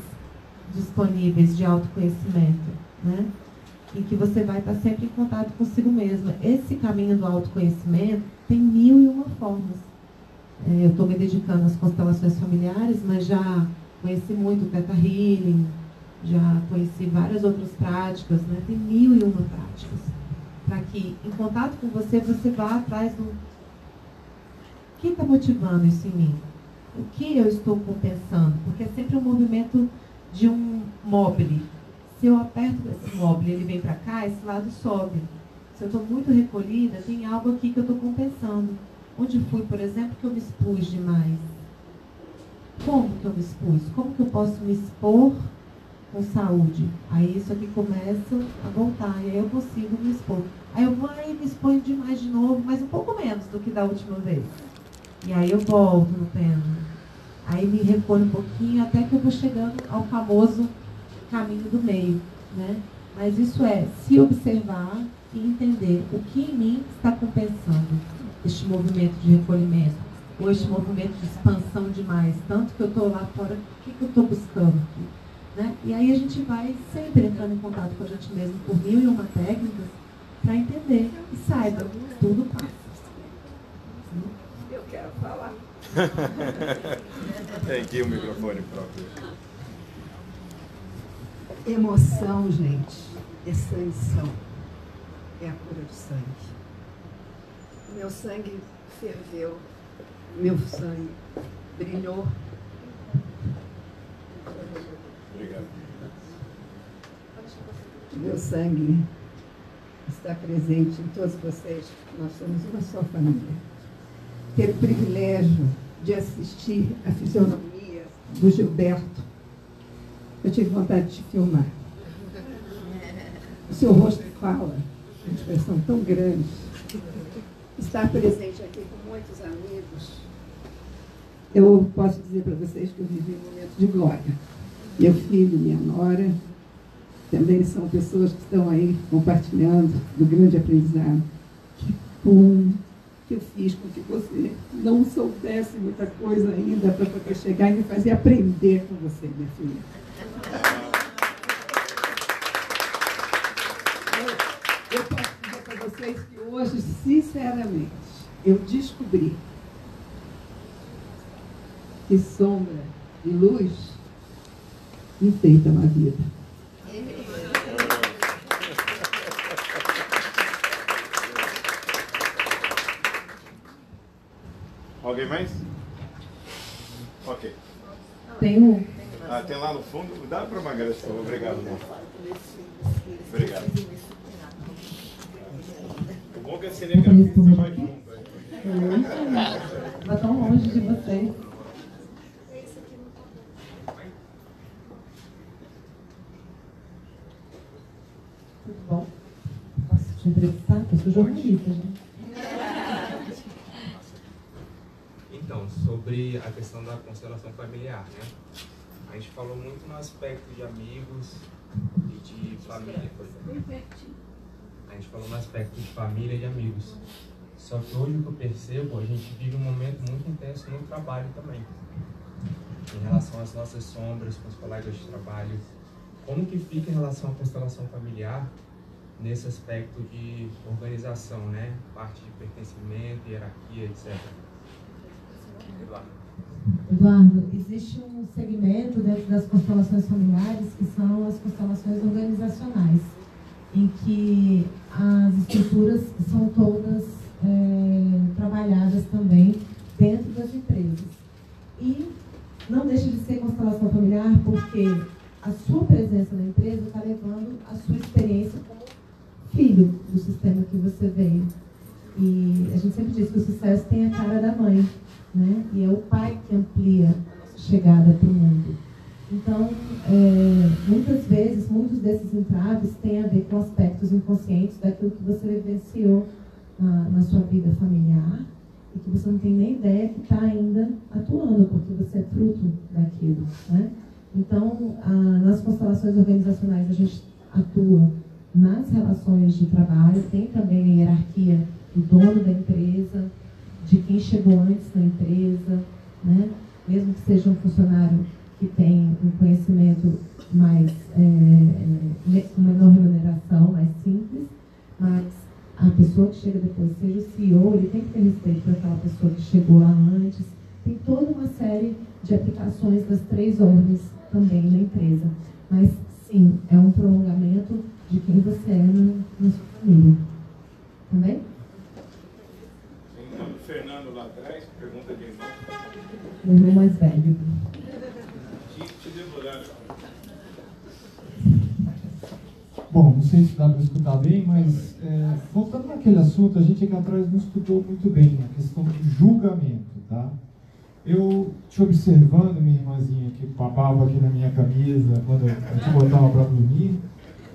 [SPEAKER 2] disponíveis de autoconhecimento, né, em que você vai estar sempre em contato consigo mesmo. Esse caminho do autoconhecimento tem 1001 formas. Eu estou me dedicando às constelações familiares, mas já conheci muito o Theta Healing, já conheci várias outras práticas, né? Tem 1001 práticas, para que, em contato com você, você vá atrás do que está motivando isso em mim, o que eu estou compensando, porque é sempre um movimento de um mobile. Se eu aperto esse mobile, ele vem para cá, esse lado sobe. Se eu estou muito recolhida, tem algo aqui que eu estou compensando. Onde fui, por exemplo, que eu me expus demais? Como que eu me expus? Como que eu posso me expor com saúde? Aí isso aqui começa a voltar, e aí eu consigo me expor. Aí eu vou e me exponho demais de novo, mas um pouco menos do que da última vez. E aí eu volto no tema. Aí me recolho um pouquinho, até que eu vou chegando ao famoso caminho do meio, né? Mas isso é se observar e entender o que em mim está compensando este movimento de recolhimento, ou este movimento de expansão demais, tanto que eu estou lá fora, o que eu estou buscando aqui? Né? E aí a gente vai sempre entrando em contato com a gente mesmo por 1001 técnicas para entender e saiba, tudo passa.
[SPEAKER 6] Eu quero falar.
[SPEAKER 3] Tem aqui o microfone próprio.
[SPEAKER 6] Emoção, gente, é sangue, é a cura do sangue. Meu sangue ferveu, meu sangue brilhou.
[SPEAKER 3] Obrigado.
[SPEAKER 6] Meu sangue está presente em todos vocês. Nós somos uma só família. Ter o privilégio de assistir a fisionomia do Gilberto, eu tive vontade de te filmar. O seu rosto fala, uma expressão tão grande. Estar presente aqui com muitos amigos, eu posso dizer para vocês que eu vivi um momento de glória. Meu filho, minha nora, também são pessoas que estão aí compartilhando do grande aprendizado. Que bom que eu fiz com que você não soubesse muita coisa ainda para poder chegar e me fazer aprender com você, minha filha. Eu posso dizer para vocês que hoje, sinceramente, eu descobri que sombra e luz enfeitam a vida.
[SPEAKER 3] Alguém mais? Ok.
[SPEAKER 2] Tem um.
[SPEAKER 3] Tem lá no fundo. Dá para Margareth, por favor. Obrigado. Obrigado. O bom é que a cinegrafista vai junto.
[SPEAKER 2] Vai tão longe de vocês. Tudo bom? Posso te entrevistar? Eu sou jornalista, gente.
[SPEAKER 10] Então, sobre a questão da constelação familiar, né? A gente falou muito no aspecto de amigos e de família, por exemplo. A gente falou no aspecto de família e de amigos. Só que hoje o que eu percebo, a gente vive um momento muito intenso no trabalho também. Em relação às nossas sombras com os colegas de trabalho. Como que fica em relação à constelação familiar nesse aspecto de organização, né? Parte de pertencimento, hierarquia, etc.
[SPEAKER 2] Eduardo, existe um segmento dentro das constelações familiares que são as constelações organizacionais, em que as estruturas são todas trabalhadas também dentro das empresas. E não deixa de ser constelação familiar porque a sua presença na empresa está levando a sua experiência como filho do sistema que você veio. E a gente sempre diz que o sucesso tem a cara da mãe, né? E é o pai que amplia a nossa chegada para o mundo. Então, muitas vezes, muitos desses entraves têm a ver com aspectos inconscientes daquilo que você vivenciou na sua vida familiar e que você não tem nem ideia que está ainda atuando, porque você é fruto daquilo, né? Então, nas constelações organizacionais, a gente atua nas relações de trabalho, tem também a hierarquia do dono da empresa, de quem chegou antes na empresa, né? Mesmo que seja um funcionário que tem um conhecimento mais, menor remuneração, mais simples, mas a pessoa que chega depois, seja o CEO, ele tem que ter respeito por aquela pessoa que chegou lá antes. Tem toda uma série de aplicações das 3 ordens também na empresa. Mas, sim, é um prolongamento de quem você é na sua família. Tá bem?
[SPEAKER 3] Tem o Fernando lá atrás, pergunta de irmão.
[SPEAKER 2] O irmão mais velho.
[SPEAKER 3] Te devorando.
[SPEAKER 11] Bom, não sei se dá para escutar bem, mas voltando naquele assunto, a gente aqui atrás não estudou muito bem a questão do julgamento, tá? Eu te observando, minha irmãzinha, que babava aqui na minha camisa quando eu te botava para dormir,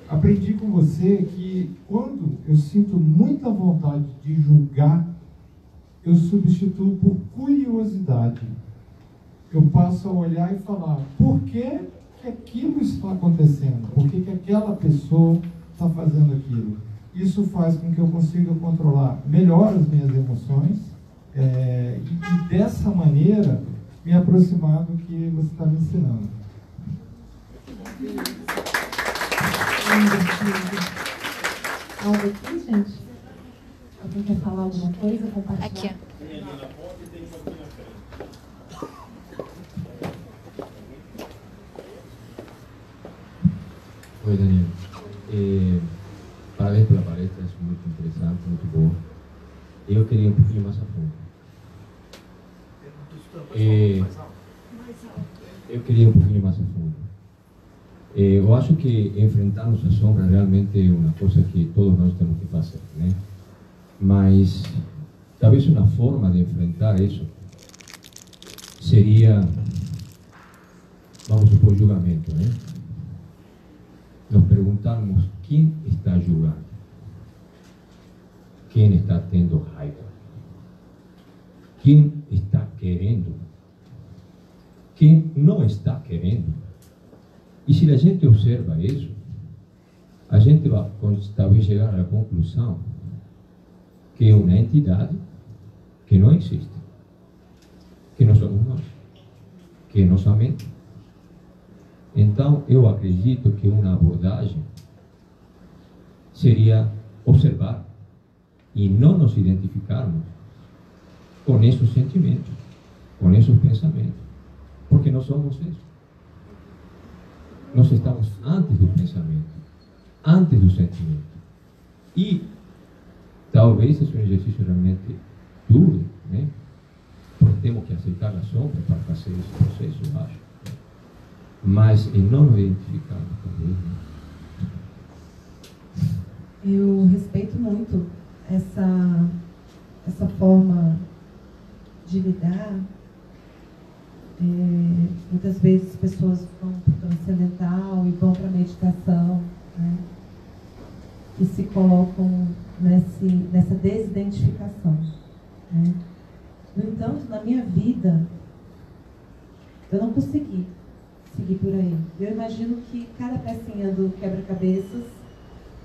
[SPEAKER 11] aprendi com você que quando eu sinto muita vontade de julgar, eu substituo por curiosidade. Eu passo a olhar e falar, por que aquilo está acontecendo? Por que aquela pessoa está fazendo aquilo? Isso faz com que eu consiga controlar melhor as minhas emoções e dessa maneira me aproximar do que você está me ensinando.
[SPEAKER 2] Algo aqui, gente? Alguém quer falar alguma coisa? Compartilhar?
[SPEAKER 12] Aqui,
[SPEAKER 13] Oi, Daniel. Parabéns pela palestra, é muito interessante, muito boa. Eu queria um pouquinho mais a fundo. Eu queria um pouquinho mais a fundo. Eu acho que enfrentarmos a sombra realmente é uma coisa que todos nós temos que fazer, né? Mas talvez uma forma de enfrentar isso seria, vamos supor, julgamento, né? Nos perguntarmos quem está julgando, quem está tendo raiva, quem está querendo, quem não está querendo. E se a gente observa isso, a gente vai talvez chegar à conclusão que é uma entidade que não existe, que não somos nós, que é nossa mente. Então, eu acredito que uma abordagem seria observar e não nos identificarmos com esses sentimentos, com esses pensamentos, porque nós somos isso. Nós estamos antes do pensamento, antes do sentimento. E talvez seja um exercício realmente duro, né? Porque temos que aceitar a sombra para fazer esse processo, eu acho. Mas em não nos identificarmos com ele.
[SPEAKER 2] Eu respeito muito essa forma de lidar. Muitas vezes as pessoas vão para o transcendental e vão para a meditação, né? E se colocam nessa desidentificação, né? No entanto, na minha vida, eu não consegui seguir por aí. Eu imagino que cada pecinha do quebra-cabeças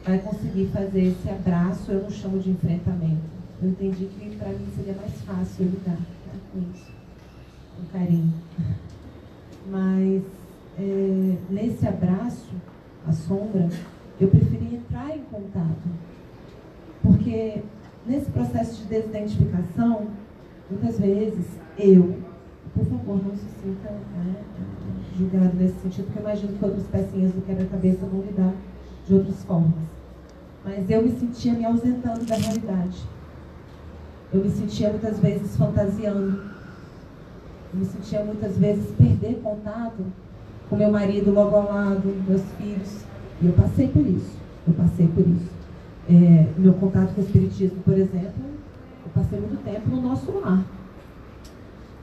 [SPEAKER 2] vai conseguir fazer esse abraço, eu não chamo de enfrentamento. Eu entendi que para mim seria mais fácil eu lidar, né, com isso, com carinho. Mas nesse abraço, a sombra, eu preferi entrar em contato. Porque nesse processo de desidentificação, muitas vezes por favor, não se sinta, né, julgado nesse sentido, porque eu imagino que outras pecinhas do quebra-cabeça vão lidar de outras formas. Mas eu me sentia me ausentando da realidade. Eu me sentia muitas vezes fantasiando. Eu me sentia muitas vezes perder contato com meu marido logo ao lado, meus filhos. E eu passei por isso. Meu contato com o espiritismo, por exemplo, eu passei muito tempo no nosso lar.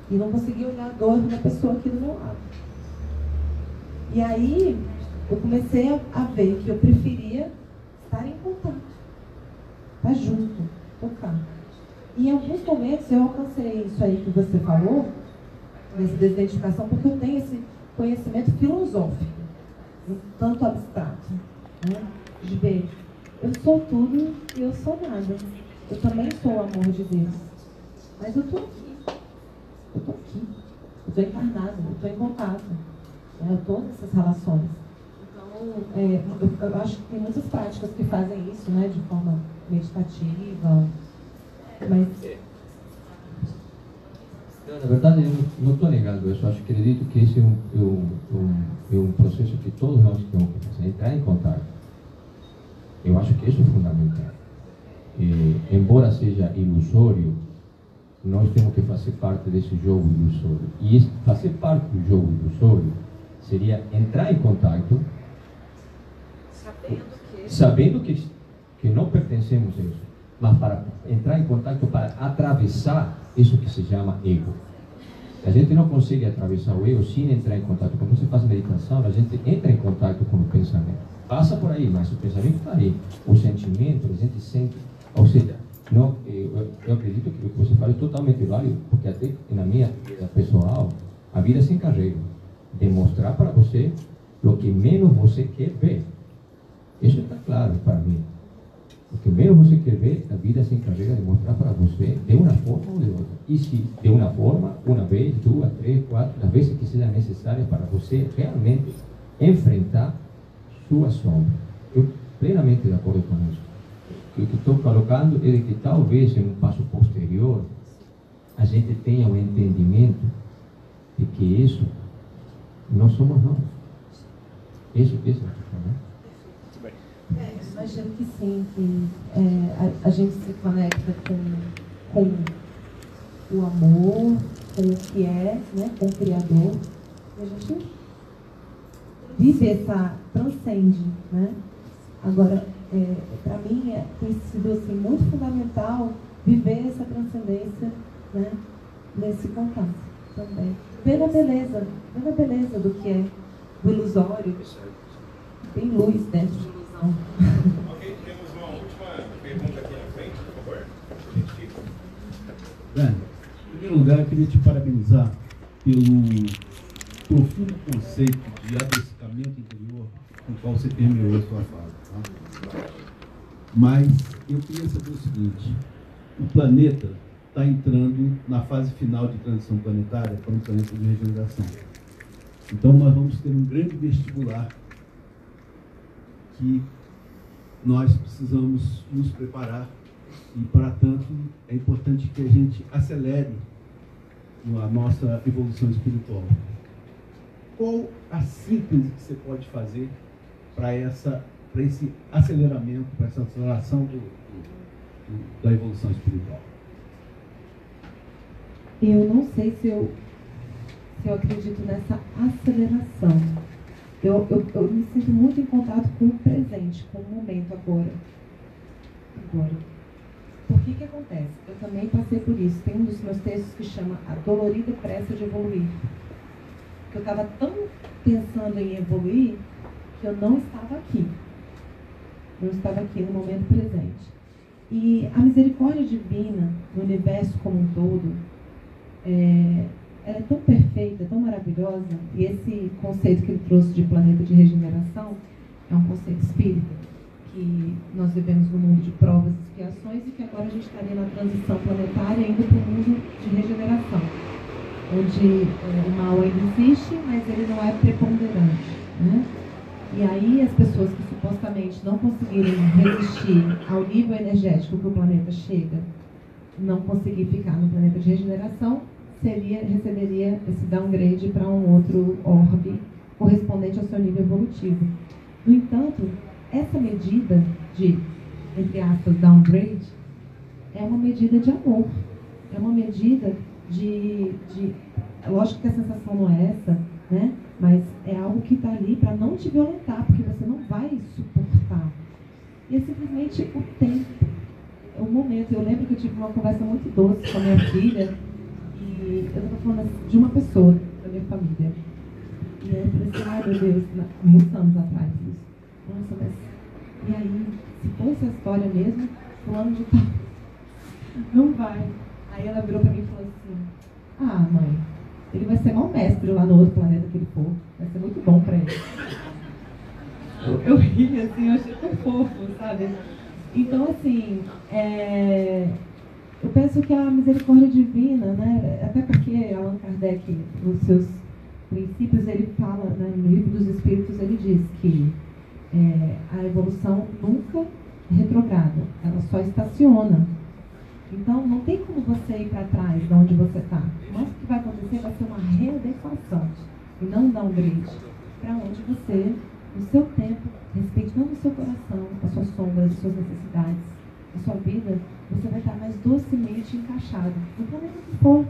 [SPEAKER 2] E não consegui olhar a dor da pessoa aqui do meu lado. E aí eu comecei a ver que eu preferia estar em contato, estar junto, tocar. E em alguns momentos eu alcancei isso aí que você falou, dessa desidentificação, porque eu tenho esse conhecimento filosófico, um tanto abstrato, né? De ver, eu sou tudo e eu sou nada. Eu também sou o amor de Deus. Mas eu estou aqui. Eu estou aqui. Eu estou encarnada, eu estou em contato. Né? Eu estou nessas relações. Então, eu acho que tem muitas práticas que fazem isso, né? De forma meditativa. Mas...
[SPEAKER 13] Na verdade, eu não estou negando isso. Eu acredito que esse é um processo que todos nós temos que fazer, entrar em contato. Eu acho que isso é fundamental. Embora seja ilusório, nós temos que fazer parte desse jogo ilusório. E fazer parte do jogo ilusório seria entrar em contato, sabendo que não pertencemos a isso, mas para entrar em contato para atravessar isso que se chama ego. A gente não consegue atravessar o ego sem entrar em contato. Quando você faz meditação, a gente entra em contato com o pensamento. Passa por aí, mas o pensamento está aí. O sentimento, a gente sente. Ou seja, não, eu acredito que o que você fala é totalmente válido, porque até na minha vida pessoal, a vida se encarrega de mostrar para você o que menos você quer ver. Isso está claro para mim. O que menos você quer ver, a vida se encarrega de mostrar para você de uma forma ou de outra. E se de uma forma, uma vez, duas, três, quatro, as vezes que seja necessária para você realmente enfrentar sua sombra. Eu plenamente de acordo com isso. O que estou colocando é de que talvez em um passo posterior a gente tenha o entendimento de que isso não somos nós. Isso é o que eu estou falando.
[SPEAKER 2] Imagino que sim, que a gente se conecta com o amor, com o que é, né, com o Criador. E a gente vive transcende, né? Agora, para mim, tem sido assim, muito fundamental viver essa transcendência, né, nesse contato também. Ver a beleza do que é o ilusório. Tem luz dentro de ilusão.
[SPEAKER 3] Ok, temos uma última pergunta aqui na frente, por favor.
[SPEAKER 12] Em primeiro lugar, eu queria te parabenizar pelo profundo conceito de adocicamento interior com o qual você terminou a sua fala. Tá? Mas eu queria saber o seguinte: o planeta está entrando na fase final de transição planetária para um planeta de regeneração. Então nós vamos ter um grande vestibular que nós precisamos nos preparar e, para tanto, é importante que a gente acelere a nossa evolução espiritual. Qual a síntese que você pode fazer para esse aceleramento, para essa aceleração da evolução espiritual?
[SPEAKER 2] Eu não sei se eu acredito nessa aceleração. Eu me sinto muito em contato com o presente, com o momento agora. Por que acontece? Eu também passei por isso. Tem um dos meus textos que chama A Dolorida Pressa de Evoluir. Eu estava tão pensando em evoluir que eu não estava aqui. Não estava aqui no momento presente. E a misericórdia divina no universo como um todo, ela é tão perfeita, tão maravilhosa, e esse conceito que ele trouxe de planeta de regeneração é um conceito espírita, que nós vivemos num mundo de provas e expiações e que agora a gente estaria na transição planetária indo para o mundo de regeneração, onde o mal ainda existe, mas ele não é preponderante, né? E aí as pessoas que supostamente não conseguirem resistir ao nível energético que o planeta chega, não conseguir ficar no planeta de regeneração, receberia esse downgrade para um outro orbe correspondente ao seu nível evolutivo. No entanto, essa medida de, entre aspas, downgrade, é uma medida de amor. É uma medida de lógico que a sensação não é essa, né? Mas é algo que está ali para não te violentar, porque você não vai suportar. E é simplesmente o tempo, é o momento. Eu lembro que eu tive uma conversa muito doce com a minha filha, e eu estava falando de uma pessoa da minha família. E eu falei assim, ai meu Deus, muitos anos atrás isso. Nossa, mas e aí, se fosse a história mesmo, fulano de tal não vai. Aí ela virou pra mim e falou assim, ah mãe, ele vai ser mau mestre lá no outro planeta que ele for, vai ser muito bom pra ele. Eu ri assim, eu achei tão fofo, sabe? Então assim, eu penso que a misericórdia divina, né, até porque Allan Kardec, nos seus princípios, ele fala, né, no livro dos Espíritos, ele diz que a evolução nunca retrograda, ela só estaciona. Então, não tem como você ir para trás de onde você está. O máximo que vai acontecer vai ser uma readequação, e não um downgrade, para onde você, no seu tempo, respeitando o seu coração, as suas sombras, as suas necessidades, a sua vida, você vai estar mais docemente encaixado. No planeta que for,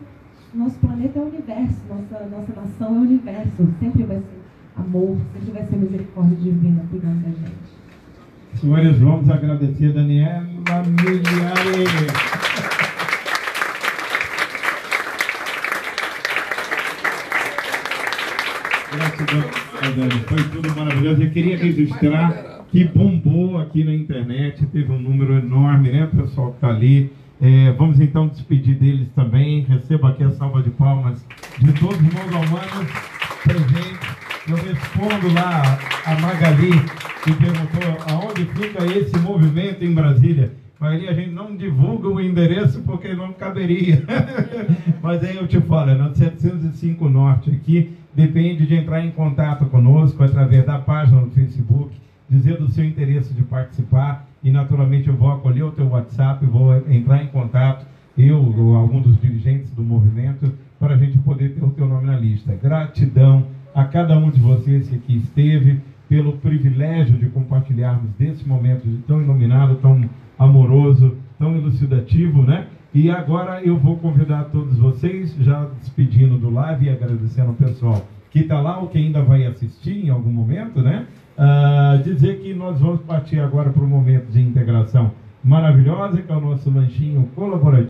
[SPEAKER 2] o nosso planeta é o universo, nossa nação é o universo, sempre vai ser amor, sempre vai ser misericórdia divina cuidando da gente.
[SPEAKER 1] Senhores, vamos agradecer a Daniela Miliari. Gratidão, Dani. Foi tudo maravilhoso. Eu queria registrar que bombou aqui na internet, teve um número enorme, né, pessoal que está ali. Vamos então despedir deles também. Receba aqui a salva de palmas de todos os irmãos humanos presentes. Eu respondo lá a Magali, que perguntou aonde fica esse movimento em Brasília. Magali, a gente não divulga o endereço porque não caberia. Mas aí eu te falo, é no 705 Norte aqui. Depende de entrar em contato conosco através da página no Facebook, dizer do seu interesse de participar e naturalmente eu vou acolher o teu WhatsApp, vou entrar em contato, eu ou algum dos dirigentes do movimento, para a gente poder ter o teu nome na lista. Gratidão a cada um de vocês que aqui esteve, pelo privilégio de compartilharmos desse momento tão iluminado, tão amoroso, tão elucidativo, né? E agora eu vou convidar todos vocês, já despedindo do live e agradecendo ao pessoal que está lá ou que ainda vai assistir em algum momento, né? Dizer que nós vamos partir agora para um momento de integração maravilhosa, que é o nosso lanchinho colaborativo.